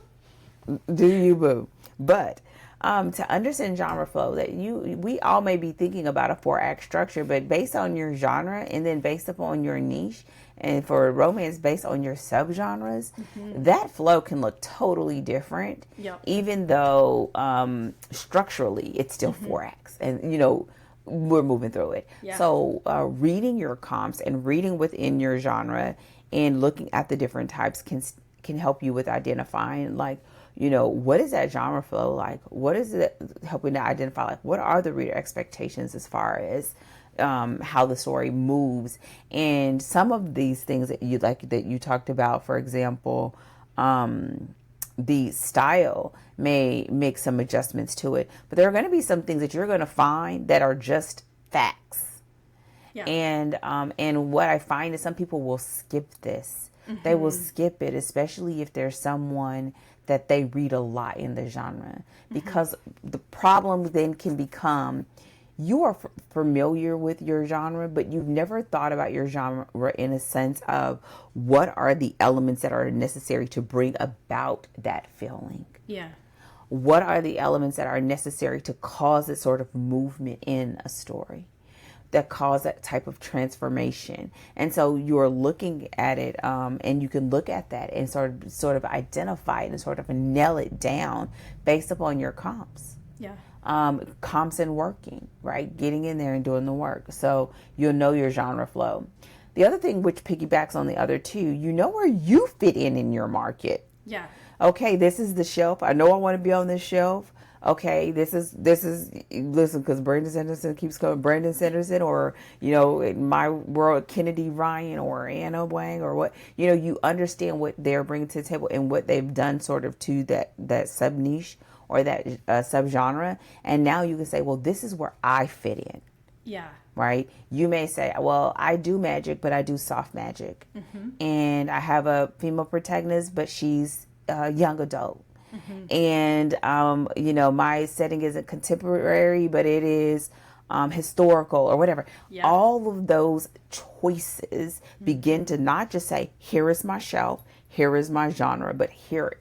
Do you, boo? But to understand genre flow, that we all may be thinking about a 4-act structure, but based on your genre and then based upon your niche, and for romance based on your subgenres, that flow can look totally different. Yep. Even though structurally it's still 4 acts, and we're moving through it. Yeah. So reading your comps and reading within your genre and looking at the different types can help you with identifying, like, what is that genre flow like? What is it helping to identify, like, what are the reader expectations as far as how the story moves? And some of these things that you talked about, for example, the style may make some adjustments to it, but there are going to be some things that you're going to find that are just facts. Yeah. And what I find is some people will skip this. They will skip it, especially if there's someone that they read a lot in the genre, because the problem then can become, you are familiar with your genre, but you've never thought about your genre in a sense of what are the elements that are necessary to bring about that feeling. Yeah. What are the elements that are necessary to cause that sort of movement in a story, that cause that type of transformation? And so you're looking at it, and you can look at that and sort of identify it and sort of nail it down based upon your comps. Yeah. Comps and working, right? Getting in there and doing the work. So you'll know your genre flow. The other thing, which piggybacks on the other two, you know where you fit in your market. Yeah. Okay, this is the shelf. I know I want to be on this shelf. Okay, this is listen, because Brandon Sanderson keeps coming. Brandon Sanderson, or in my world, Kennedy Ryan or Anna Wang, or what, you understand what they're bringing to the table and what they've done sort of to that sub niche or that subgenre, and now you can say, well, this is where I fit in. Yeah. Right? You may say, well, I do magic, but I do soft magic, and I have a female protagonist, but she's young adult. And, my setting isn't contemporary, but it is historical or whatever. Yeah. All of those choices begin to not just say, here is my shelf, here is my genre, but here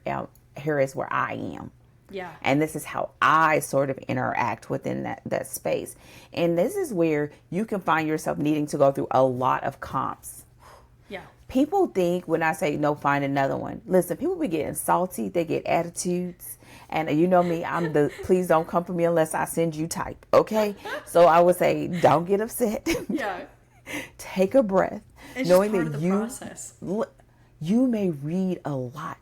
is where I am. Yeah. And this is how I sort of interact within that space. And this is where you can find yourself needing to go through a lot of comps. Yeah. People think when I say, no, find another one. Listen, people be getting salty. They get attitudes. And you know me, I'm the please don't come for me unless I send you type. Okay? So I would say, don't get upset. Yeah. Take a breath. It's knowing just part that of the process. You may read a lot.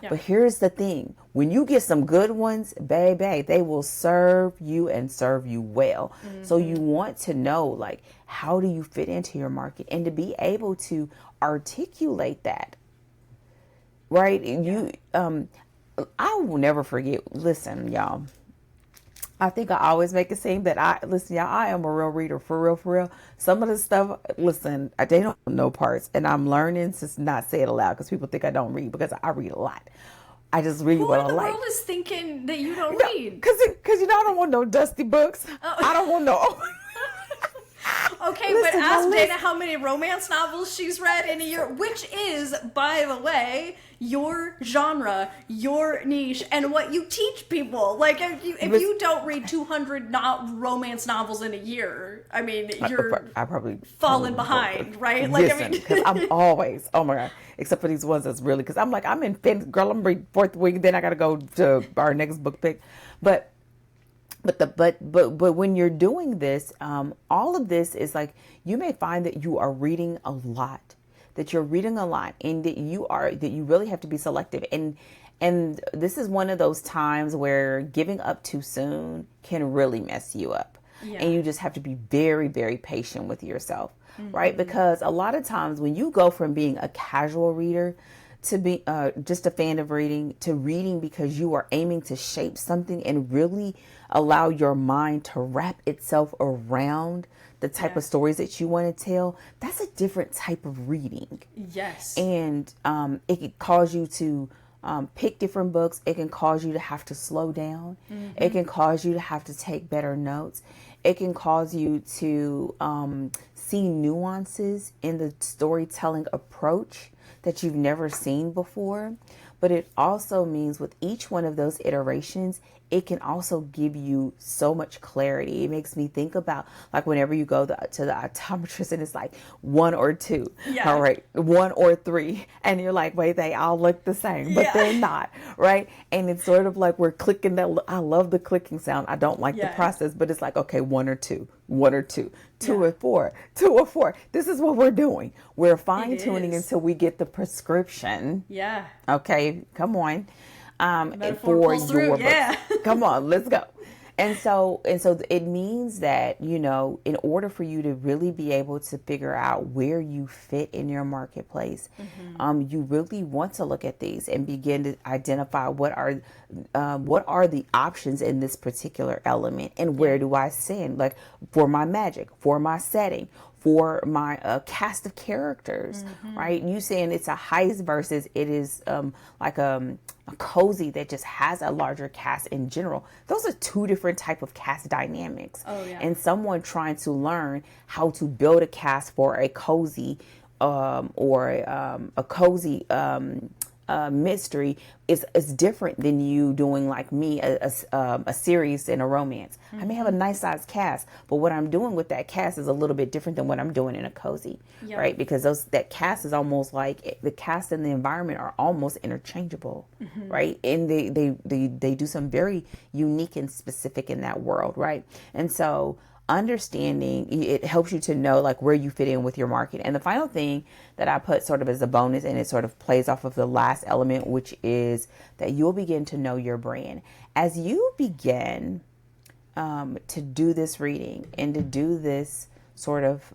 Yeah. But here's the thing. When you get some good ones, baby, they will serve you and serve you well. So you want to know, like, how do you fit into your market, and to be able to articulate that, right? Yeah. I will never forget. Listen, y'all. I think I always make it seem that I am a real reader, for real. Some of the stuff, listen, they don't know parts, and I'm learning to not say it aloud because people think I don't read, because I read a lot. I just read what I like. Who in the world is thinking that you don't read? Because I don't want no dusty books. Oh. I don't want no. Okay, Listen, but ask Dana how many romance novels she's read in a year, which is, by the way, your genre, your niche, and what you teach people. Like, if you don't read 200 romance novels in a year, I mean, you're I probably falling behind, right? Like, listen, because I'm always, oh my God, except for these ones that's really, because I'm like, I'm in fifth, girl, I'm reading fourth week, then I got to go to our next book pick. But when you're doing this, all of this is like, you may find that you are reading a lot, and that you really have to be selective. And this is one of those times where giving up too soon can really mess you up. Yeah. And you just have to be very, very patient with yourself, right? Because a lot of times when you go from being a casual reader to be just a fan of reading to reading because you are aiming to shape something and really allow your mind to wrap itself around the type of stories that you want to tell, that's a different type of reading. Yes. And it can cause you to pick different books. It can cause you to have to slow down. It can cause you to have to take better notes. It can cause you to see nuances in the storytelling approach that you've never seen before. But it also means with each one of those iterations, it can also give you so much clarity. It makes me think about like whenever you go to the optometrist and it's like 1 or 2, all right, 1 or 3, and you're like, wait, they all look the same, but they're not, right? And it's sort of like we're clicking that. I love the clicking sound. I don't like the process, but it's like, okay, 1 or 2, 1 or 2, 2 or 4, 2 or 4. This is what we're doing. We're fine tuning until we get the prescription. Yeah. Okay, come on. For your book. Come on, let's go. And so it means that, you know, in order for you to really be able to figure out where you fit in your marketplace, you really want to look at these and begin to identify what are the options in this particular element and where do I stand, like for my magic, for my setting, for my cast of characters, right? You saying it's a heist versus it is like a cozy that just has a larger cast in general. Those are 2 different type of cast dynamics. Oh, yeah. And someone trying to learn how to build a cast for a cozy or a cozy mystery is different than you doing like me a series in a romance. I may have a nice sized cast, but what I'm doing with that cast is a little bit different than what I'm doing in a cozy, right? Because that cast is almost like the cast and the environment are almost interchangeable, right? And they do some very unique and specific in that world, right? And so understanding it helps you to know like where you fit in with your market. And the final thing that I put sort of as a bonus, and it sort of plays off of the last element, which is that you'll begin to know your brand as you begin to do this reading and to do this sort of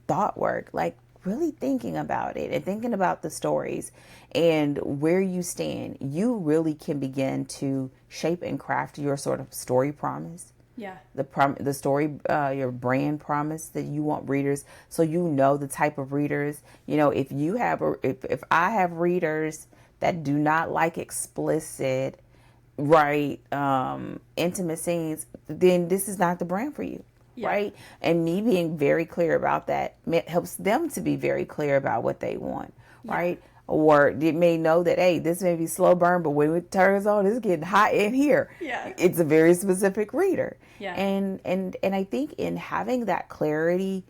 thought work, like really thinking about it and thinking about the stories and where you stand. You really can begin to shape and craft your sort of story promise. Yeah. The story, your brand promise that you want readers, so you know the type of readers. You know, if you have, if I have readers that do not like explicit, right, intimate scenes, then this is not the brand for you, right? And me being very clear about that helps them to be very clear about what they want, right? Or they may know that, hey, this may be slow burn, but when it turns on, it's getting hot in here. Yeah. It's a very specific reader. Yeah. And I think in having that clarity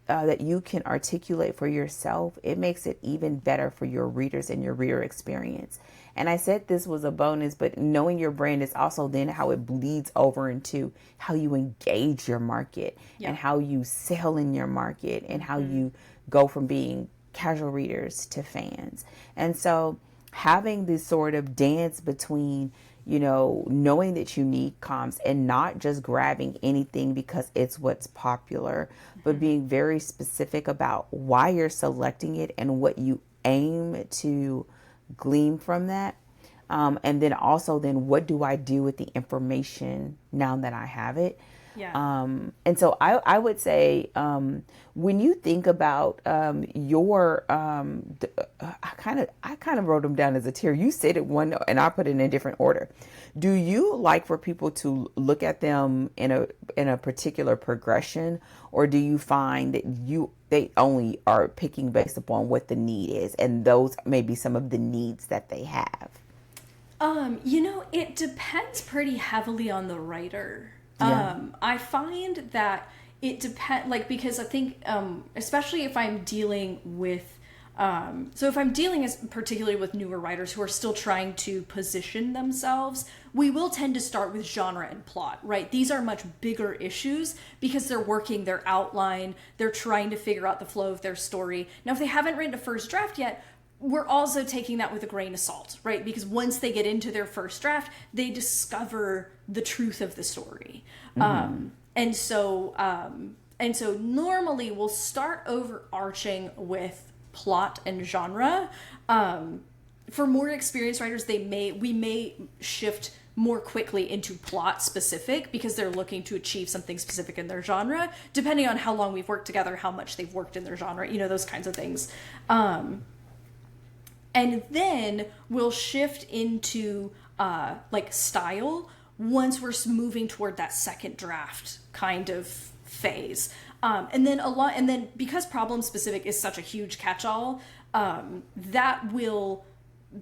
that you can articulate for yourself, it makes it even better for your readers and your reader experience. And I said this was a bonus, but knowing your brand is also then how it bleeds over into how you engage your market and how you sell in your market and how you go from being casual readers to fans. And so having this sort of dance between, you know, knowing that you need comps and not just grabbing anything because it's what's popular, but being very specific about why you're selecting it and what you aim to glean from that. And then also then what do I do with the information now that I have it? Yeah. And so I would say when you think about your I kind of wrote them down as a tier. You said it one and I put it in a different order. Do you like for people to look at them in a particular progression, or do you find that they only are picking based upon what the need is, and those may be some of the needs that they have? You know, it depends pretty heavily on the writer. I find that it depends, like, because I think, especially if I'm dealing with, if I'm dealing particularly with newer writers who are still trying to position themselves, we will tend to start with genre and plot, right? These are much bigger issues because they're working their outline, they're trying to figure out the flow of their story. Now, if they haven't written a first draft yet, we're also taking that with a grain of salt, right? Because once they get into their first draft, they discover the truth of the story. And so normally we'll start overarching with plot and genre. For more experienced writers, we may shift more quickly into plot specific because they're looking to achieve something specific in their genre, depending on how long we've worked together, how much they've worked in their genre, those kinds of things. And then we'll shift into like style once we're moving toward that second draft kind of phase. And then because problem specific is such a huge catch-all,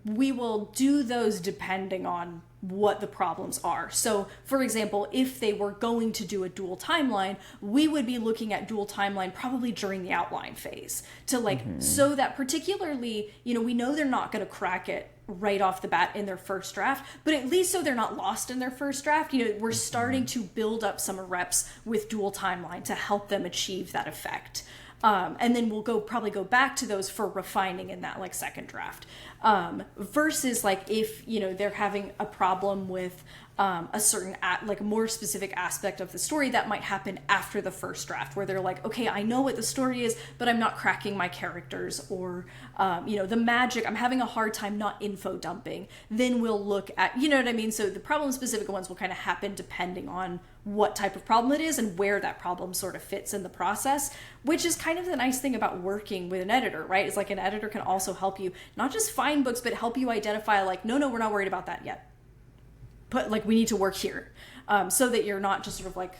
we will do those depending on what the problems are. So, for example, if they were going to do a dual timeline, we would be looking at dual timeline probably during the outline phase to so that particularly, we know they're not going to crack it right off the bat in their first draft, but at least so they're not lost in their first draft, we're starting to build up some reps with dual timeline to help them achieve that effect. And then we'll probably go back to those for refining in that second draft. Versus if, they're having a problem with a certain more specific aspect of the story that might happen after the first draft, where they're like, okay, I know what the story is, but I'm not cracking my characters, or the magic, I'm having a hard time not info dumping. Then we'll look at, you know what I mean? So the problem specific ones will kind of happen depending on what type of problem it is and where that problem sort of fits in the process, which is kind of the nice thing about working with an editor, right? It's an editor can also help you not just find books, but help you identify no, we're not worried about that yet. But we need to work here, so that you're not just sort of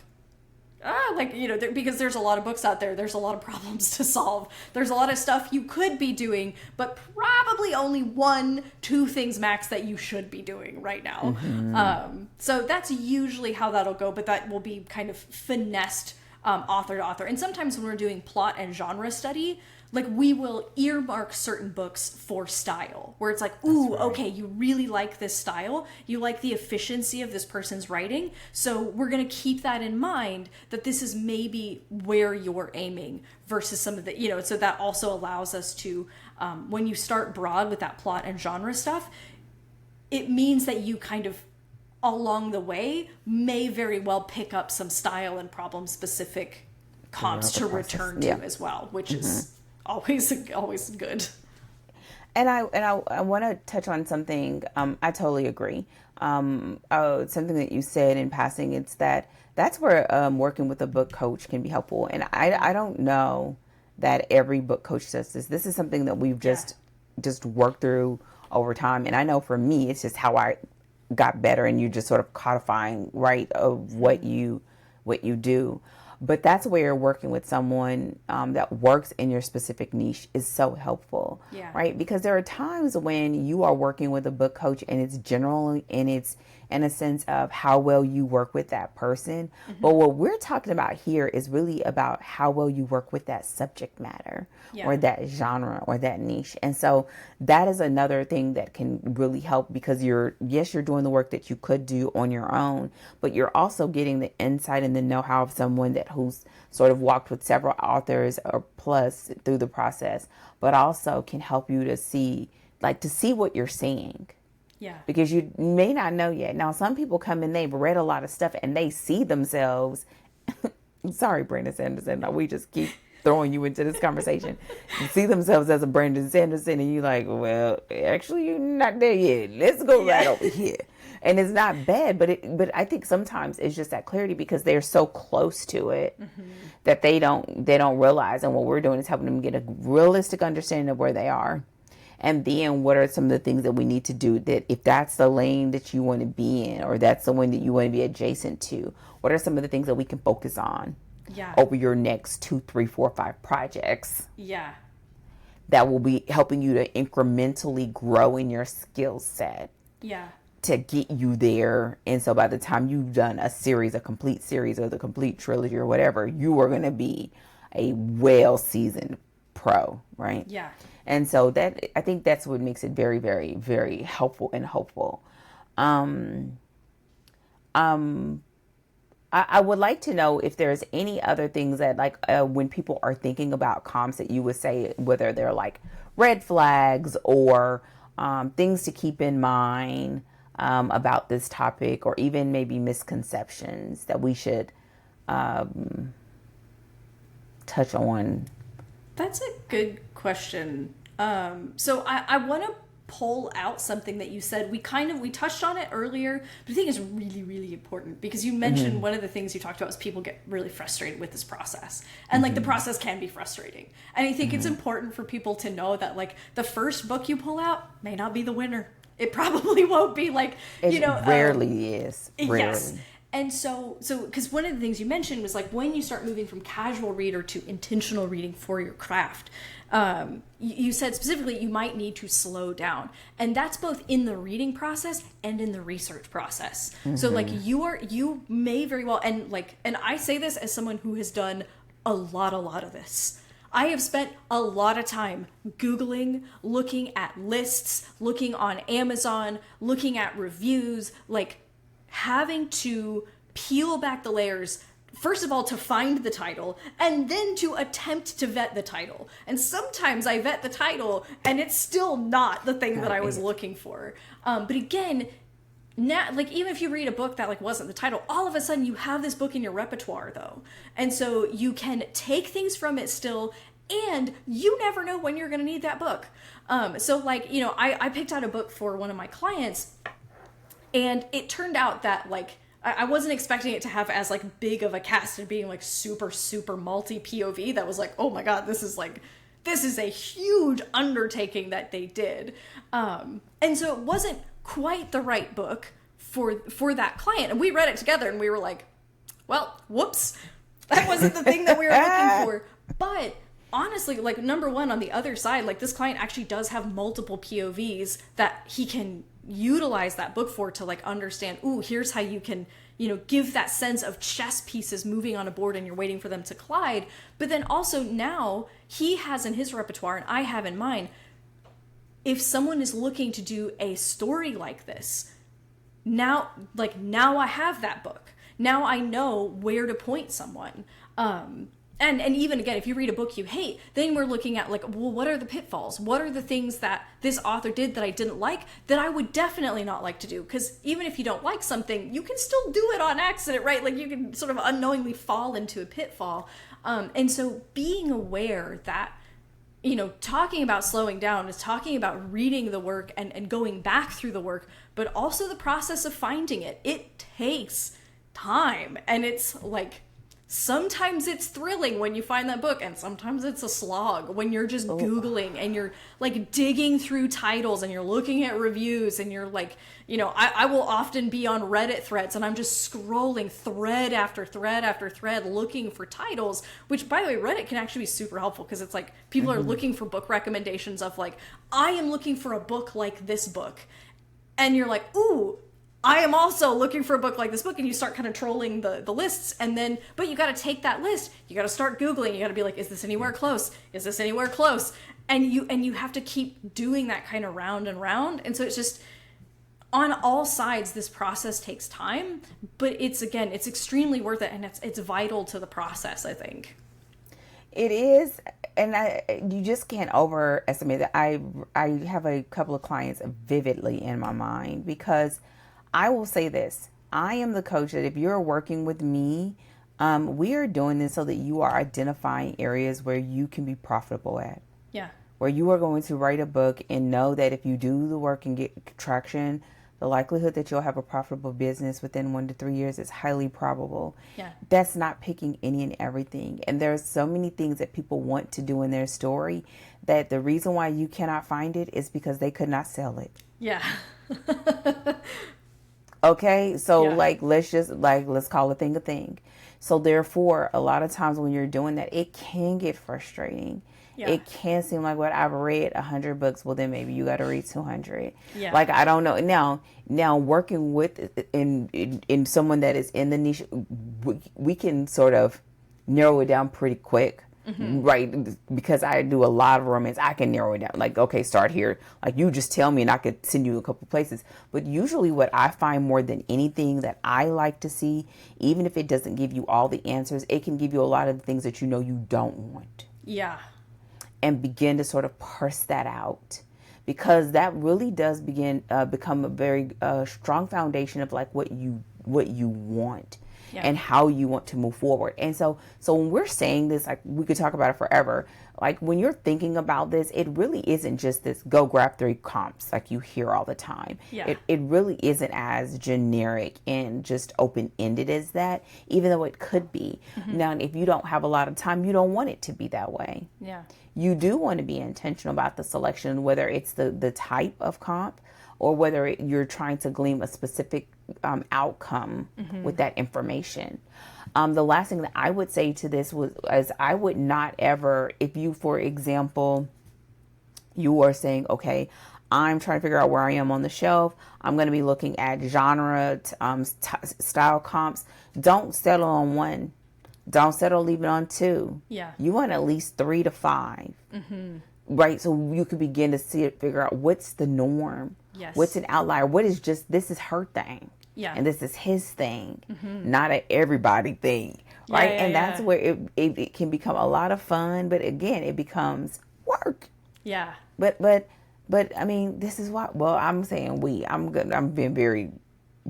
because there's a lot of books out there. There's a lot of problems to solve. There's a lot of stuff you could be doing, but probably only 1-2 things max that you should be doing right now. Mm-hmm. So that's usually how that'll go, but that will be kind of finessed author to author. And sometimes when we're doing plot and genre study, we will earmark certain books for style, where it's ooh, right. Okay, you really like this style. You like the efficiency of this person's writing. So we're going to keep that in mind, that this is maybe where you're aiming versus some of the, so that also allows us to, when you start broad with that plot and genre stuff, it means that you kind of along the way may very well pick up some style and problem specific comps to return to as well, which is always good. And I want to touch on something. I totally agree. Something that you said in passing, it's that's where working with a book coach can be helpful. And I don't know that every book coach does this. This is something that we've just worked through over time. And I know for me, it's just how I got better, and you just sort of codifying right of what you do. But that's where working with someone that works in your specific niche is so helpful, right? Because there are times when you are working with a book coach and it's generally, and it's in a sense of how well you work with that person. Mm-hmm. But what we're talking about here is really about how well you work with that subject matter or that genre or that niche. And so that is another thing that can really help, because you're doing the work that you could do on your own, but you're also getting the insight and the know-how of someone who's sort of walked with several authors or plus through the process, but also can help you to see what you're seeing. Yeah. Because you may not know yet. Now, some people come in, they've read a lot of stuff and they see themselves. Sorry, Brandon Sanderson. We just keep throwing you into this conversation. You see themselves as a Brandon Sanderson and you're like, well, actually, you're not there yet. Let's go right over here. And it's not bad, but I think sometimes it's just that clarity because they're so close to it that they don't realize. And what we're doing is helping them get a realistic understanding of where they are. And then what are some of the things that we need to do, that if that's the lane that you want to be in, or that's the one that you want to be adjacent to, what are some of the things that we can focus on over your next 2, 3, 4, 5 projects? Yeah. That will be helping you to incrementally grow in your skill set. Yeah. To get you there. And so by the time you've done a complete series or the complete trilogy or whatever, you are going to be a well-seasoned pro, right? Yeah. And so I think that's what makes it very, very, very helpful and hopeful. I would like to know if there's any other things that when people are thinking about comps that you would say, whether they're red flags or things to keep in mind about this topic, or even maybe misconceptions that we should touch on? That's a good question. So I want to pull out something that you said. We touched on it earlier, but I think it's really, really important because you mentioned one of the things you talked about is people get really frustrated with this process. And like the process can be frustrating. And I think it's important for people to know that like the first book you pull out may not be the winner. It probably won't be like, It rarely is. Rarely. Yes. And so, because one of the things you mentioned was like when you start moving from casual reader to intentional reading for your craft, you said specifically you might need to slow down. And that's both in the reading process and in the research process. So like you may very well, and I say this as someone who has done a lot of this. I have spent a lot of time Googling, looking at lists, looking on Amazon, looking at reviews, like having to peel back the layers, first of all, to find the title, and then to attempt to vet the title. And sometimes I vet the title, and it's still not the thing that I was looking for. But again, now, like even if you read a book that like wasn't the title, all of a sudden you have this book in your repertoire though. And so you can take things from it still, and you never know when you're going to need that book. So like, you know, I picked out a book for one of my clients, and it turned out that like I wasn't expecting it to have as like big of a cast and being like super multi POV. That was like, oh my God, this is a huge undertaking that they did. And so it wasn't quite the right book for that client. And we read it together and we were like, well, whoops, that wasn't the thing that we were looking for. But honestly, like number one, on the other side, like this client actually does have multiple POVs that he can utilize that book for to like understand, ooh, here's how you can, you know, give that sense of chess pieces moving on a board and you're waiting for them to collide. But then also now he has in his repertoire and I have in mine, if someone is looking to do a story like this, now I have that book. Now I know where to point someone. And even again, if you read a book you hate, then we're looking at like, well, what are the pitfalls? What are the things that this author did that I didn't like that I would definitely not like to do? Because even if you don't like something, you can still do it on accident, right? Like you can sort of unknowingly fall into a pitfall. And so being aware that, you know, talking about slowing down is talking about reading the work and going back through the work, but also the process of finding it. It takes time, and it's like, sometimes it's thrilling when you find that book, and sometimes it's a slog when you're just Googling and you're like digging through titles and you're looking at reviews and you're like, you know, I will often be on Reddit threads and I'm just scrolling thread after thread after thread looking for titles, which by the way, Reddit can actually be super helpful because it's like people are looking for book recommendations of like, I am looking for a book like this book. And you're like, ooh, I am also looking for a book like this book, and you start kind of trolling the lists, and then, but you got to take that list, you got to start Googling, you got to be like, is this anywhere close? Is this anywhere close? And you have to keep doing that kind of round and round. And so it's just, on all sides, this process takes time, but it's extremely worth it, and it's vital to the process, I think. It is, and you just can't overestimate that. I have a couple of clients vividly in my mind because I will say this. I am the coach that if you're working with me, we are doing this so that you are identifying areas where you can be profitable at. Yeah. Where you are going to write a book and know that if you do the work and get traction, the likelihood that you'll have a profitable business within 1 to 3 years is highly probable. Yeah. That's not picking any and everything. And there's so many things that people want to do in their story that the reason why you cannot find it is because they could not sell it. Yeah. Okay, so let's call a thing a thing. So therefore, a lot of times when you're doing that, it can get frustrating. Yeah. It can seem like, what, I've read 100 books. Well, then maybe you got to read 200. Yeah. Like, I don't know. Now working with in someone that is in the niche, we can sort of narrow it down pretty quick. Mm-hmm. Right, because I do a lot of romance, I can narrow it down. Like, okay, start here. Like, you just tell me and I could send you a couple places. But usually what I find more than anything that I like to see, even if it doesn't give you all the answers, it can give you a lot of the things that you know you don't want. Yeah. And begin to sort of parse that out. Because that really does become a very strong foundation of like what you want. and how you want to move forward. And so when we're saying this, like, we could talk about it forever. Like, when you're thinking about this, it really isn't just this go grab 3 comps like you hear all the time. Yeah. It really isn't as generic and just open-ended as that, even though it could be. Now, if you don't have a lot of time, you don't want it to be that way. Yeah. You do want to be intentional about the selection, whether it's the type of comp or whether you're trying to glean a specific outcome with that information. The last thing that I would say to this is I would not ever, if you, for example, you are saying, okay, I'm trying to figure out where I am on the shelf. I'm going to be looking at genre style comps. Don't settle on 1. Don't settle, leave it on 2. Yeah. You want at least 3 to 5. Right? So you can begin to see it, figure out what's the norm. Yes. What's an outlier? What is just, this is her thing. Yeah. And this is his thing, not an everybody thing. Right? And that's where it can become a lot of fun. But again, it becomes work. Yeah. But I mean, this is why, well, I'm saying I'm being very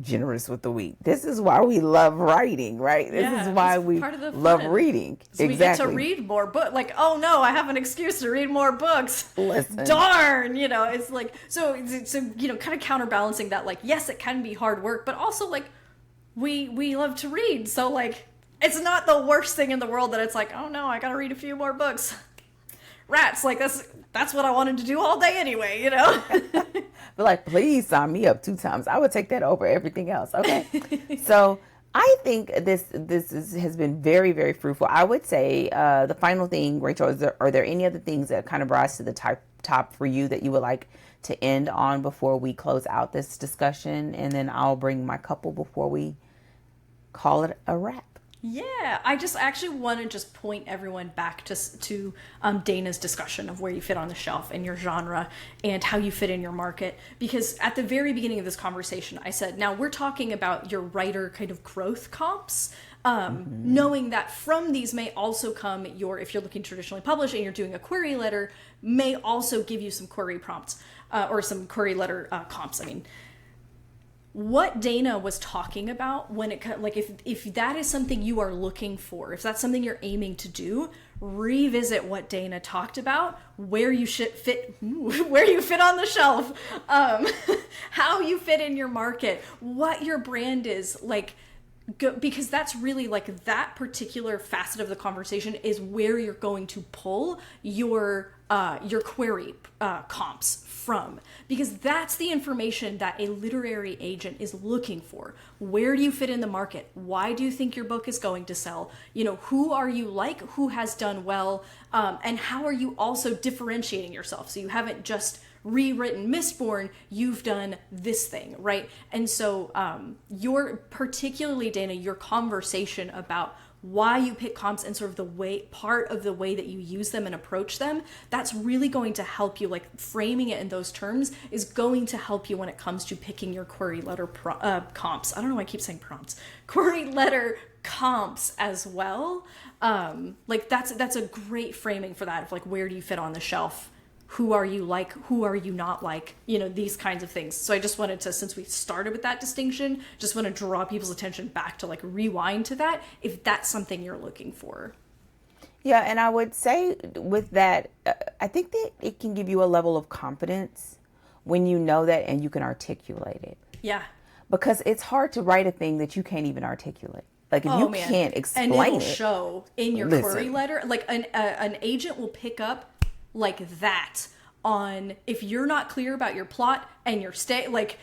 generous with the we. This is why we love writing, right? This is why we love reading. So we get to read more books. Like, oh no, I have an excuse to read more books. Listen. Darn, it's like, so kind of counterbalancing that, like, yes, it can be hard work, but also, like, we love to read. So, like, it's not the worst thing in the world that it's like, oh no, I gotta read a few more books. Rats, like, that's what I wanted to do all day anyway, But, like, please sign me up 2 times. I would take that over everything else. Okay. So I think this has been very, very fruitful. I would say the final thing, Rachel, are there any other things that kind of rise to the top for you that you would like to end on before we close out this discussion? And then I'll bring my couple before we call it a wrap. Yeah, I just actually want to just point everyone back to Dana's discussion of where you fit on the shelf and your genre and how you fit in your market. Because at the very beginning of this conversation, I said, now we're talking about your writer kind of growth comps, knowing that from these may also come if you're looking traditionally published and you're doing a query letter, may also give you some query prompts or some query letter comps. I mean, what Dana was talking about when it, like, if that is something you are looking for, if that's something you're aiming to do, revisit what Dana talked about, where you should fit, where you fit on the shelf, how you fit in your market, what your brand is, like, because that's really, like, that particular facet of the conversation is where you're going to pull your query comps from, because that's the information that a literary agent is looking for. Where do you fit in the market? Why do you think your book is going to sell? Who are you like? Who has done well? And how are you also differentiating yourself? So you haven't just rewritten Mistborn, you've done this thing, right? And so particularly, Dana, your conversation about why you pick comps and sort of part of the way that you use them and approach them, that's really going to help you, like, framing it in those terms is going to help you when it comes to picking your query letter comps. I don't know why I keep saying prompts. Query letter comps as well. Like, that's a great framing for that, of, like, where do you fit on the shelf? Who are you like? Who are you not like? These kinds of things. So I just wanted to, since we started with that distinction, just want to draw people's attention back to, like, rewind to that if that's something you're looking for. Yeah, and I would say with that, I think that it can give you a level of confidence when you know that and you can articulate it. Yeah. Because it's hard to write a thing that you can't even articulate. Like, if can't explain it. And it'll show in your query letter. Like, an agent will pick up like that on, if you're not clear about your plot and your like,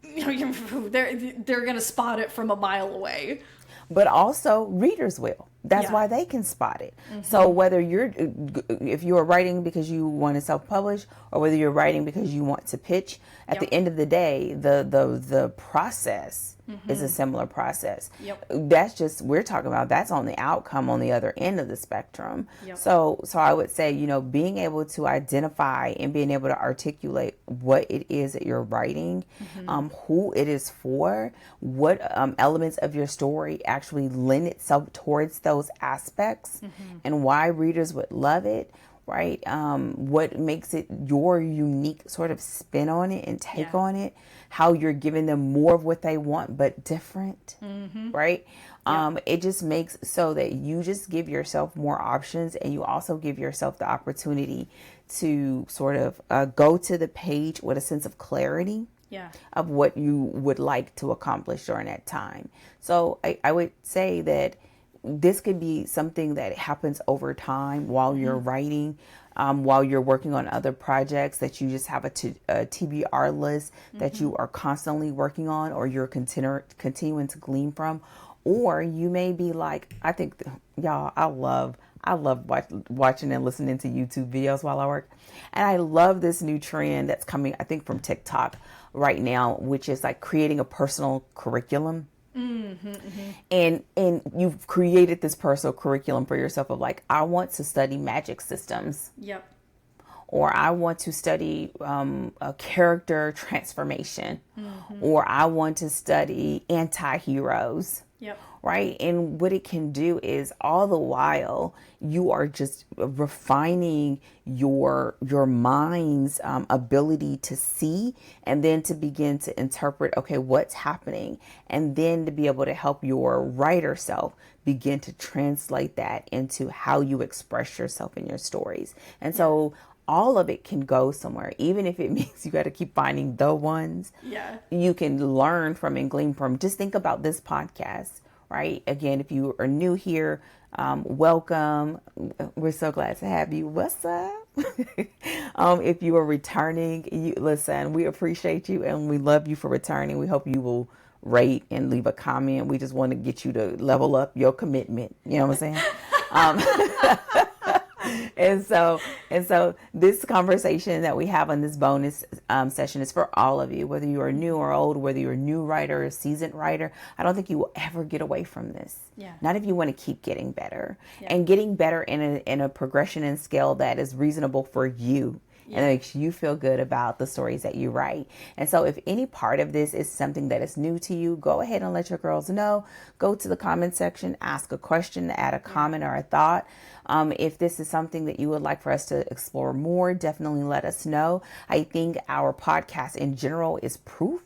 they're gonna spot it from a mile away. But also readers will. That's why they can spot it. So whether if you're writing because you want to self-publish or whether you're writing because you want to pitch, at the end of the day, the process is a similar process. That's just, we're talking about, that's on the outcome on the other end of the spectrum. So I would say, being able to identify and being able to articulate what it is that you're writing, who it is for, what elements of your story actually lend itself towards those aspects, and why readers would love it. right? What makes it your unique sort of spin on it and take on it, how you're giving them more of what they want, but different, right? It just makes so that you just give yourself more options, and you also give yourself the opportunity to sort of go to the page with a sense of clarity of what you would like to accomplish during that time. So I would say that this could be something that happens over time while you're writing, while you're working on other projects, that you just have a TBR list that you are constantly working on, or you're continuing to glean from. Or you may be like, I think, y'all, I love watching and listening to YouTube videos while I work. And I love this new trend that's coming, I think, from TikTok right now, which is like creating a personal curriculum. And you've created this personal curriculum for yourself of like, I want to study magic systems. Or I want to study a character transformation. Or I want to study anti-heroes. Right. And what it can do is, all the while you are just refining your mind's ability to see, and then to begin to interpret, okay, what's happening, and then to be able to help your writer self begin to translate that into how you express yourself in your stories. And so all of it can go somewhere, even if it means you got to keep finding the ones you can learn from and glean from. Just think about this podcast. Right. Again, if you are new here, welcome. We're so glad to have you. What's up? If you are returning, listen, we appreciate you and we love you for returning. We hope you will rate and leave a comment. We just want to get you to level up your commitment. You know what I'm saying? And so this conversation that we have on this bonus session is for all of you, whether you are new or old, whether you're a new writer or a seasoned writer. I don't think you will ever get away from this. Not if you want to keep getting better and getting better in a progression and scale that is reasonable for you. And it makes you feel good about the stories that you write. And so if any part of this is something that is new to you, go ahead and let your girls know. Go to the comment section, ask a question, add a comment or a thought. If this is something that you would like for us to explore more, definitely let us know. I think our podcast in general is proof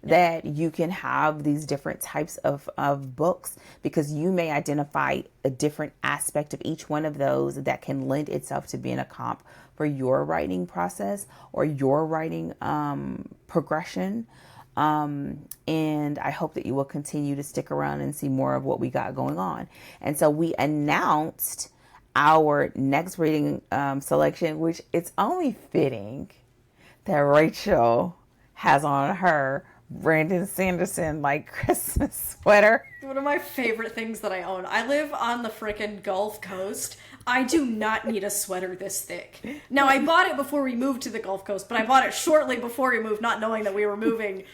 that you can have these different types of books, because you may identify a different aspect of each one of those that can lend itself to being a comp for your writing process or your writing progression. And I hope that you will continue to stick around and see more of what we got going on. And so we announced our next reading selection, which it's only fitting that Rachel has on her Brandon Sanderson like Christmas sweater. One of my favorite things that I own. I live on the frickin' Gulf Coast. I do not need a sweater this thick. Now, I bought it before we moved to the Gulf Coast, but I bought it shortly before we moved, not knowing that we were moving.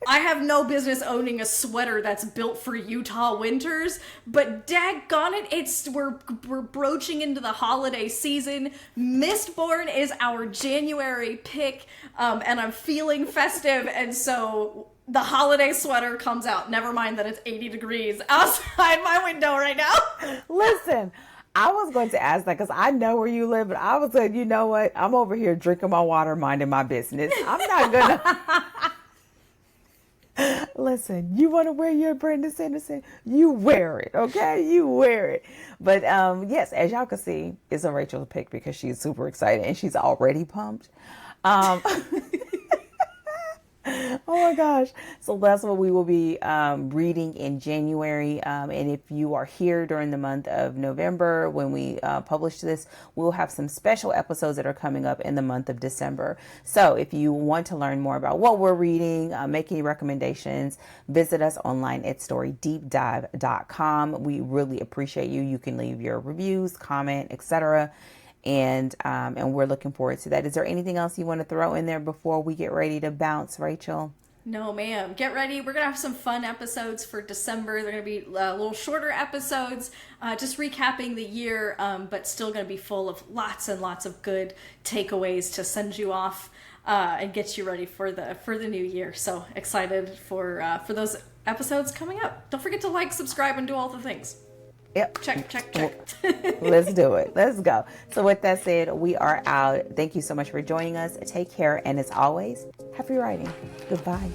I have no business owning a sweater that's built for Utah winters, but daggone it, we're broaching into the holiday season. Mistborn is our January pick, and I'm feeling festive, and so the holiday sweater comes out. Never mind that it's 80 degrees outside my window right now. Listen, I was going to ask that because I know where you live, but I was like, you know what? I'm over here drinking my water, minding my business. I'm not gonna. Listen, you want to wear your Brandon Sanderson? You wear it, okay? You wear it. But yes, as y'all can see, it's a Rachel pick because she's super excited and she's already pumped. Oh my gosh. So that's what we will be reading in January. And if you are here during the month of November, when we publish this, we'll have some special episodes that are coming up in the month of December. So if you want to learn more about what we're reading, make any recommendations, visit us online at storydeepdive.com. We really appreciate you. You can leave your reviews, comment, etc. And we're looking forward to that. Is there anything else you want to throw in there before we get ready to bounce, Rachel? No, ma'am. Get ready. We're going to have some fun episodes for December. They're going to be a little shorter episodes, just recapping the year, but still going to be full of lots and lots of good takeaways to send you off and get you ready for the new year. So excited for those episodes coming up. Don't forget to like, subscribe, and do all the things. Yep. Check. Let's do it. Let's go. So with that said, we are out. Thank you so much for joining us. Take care. And as always, happy writing. Goodbye.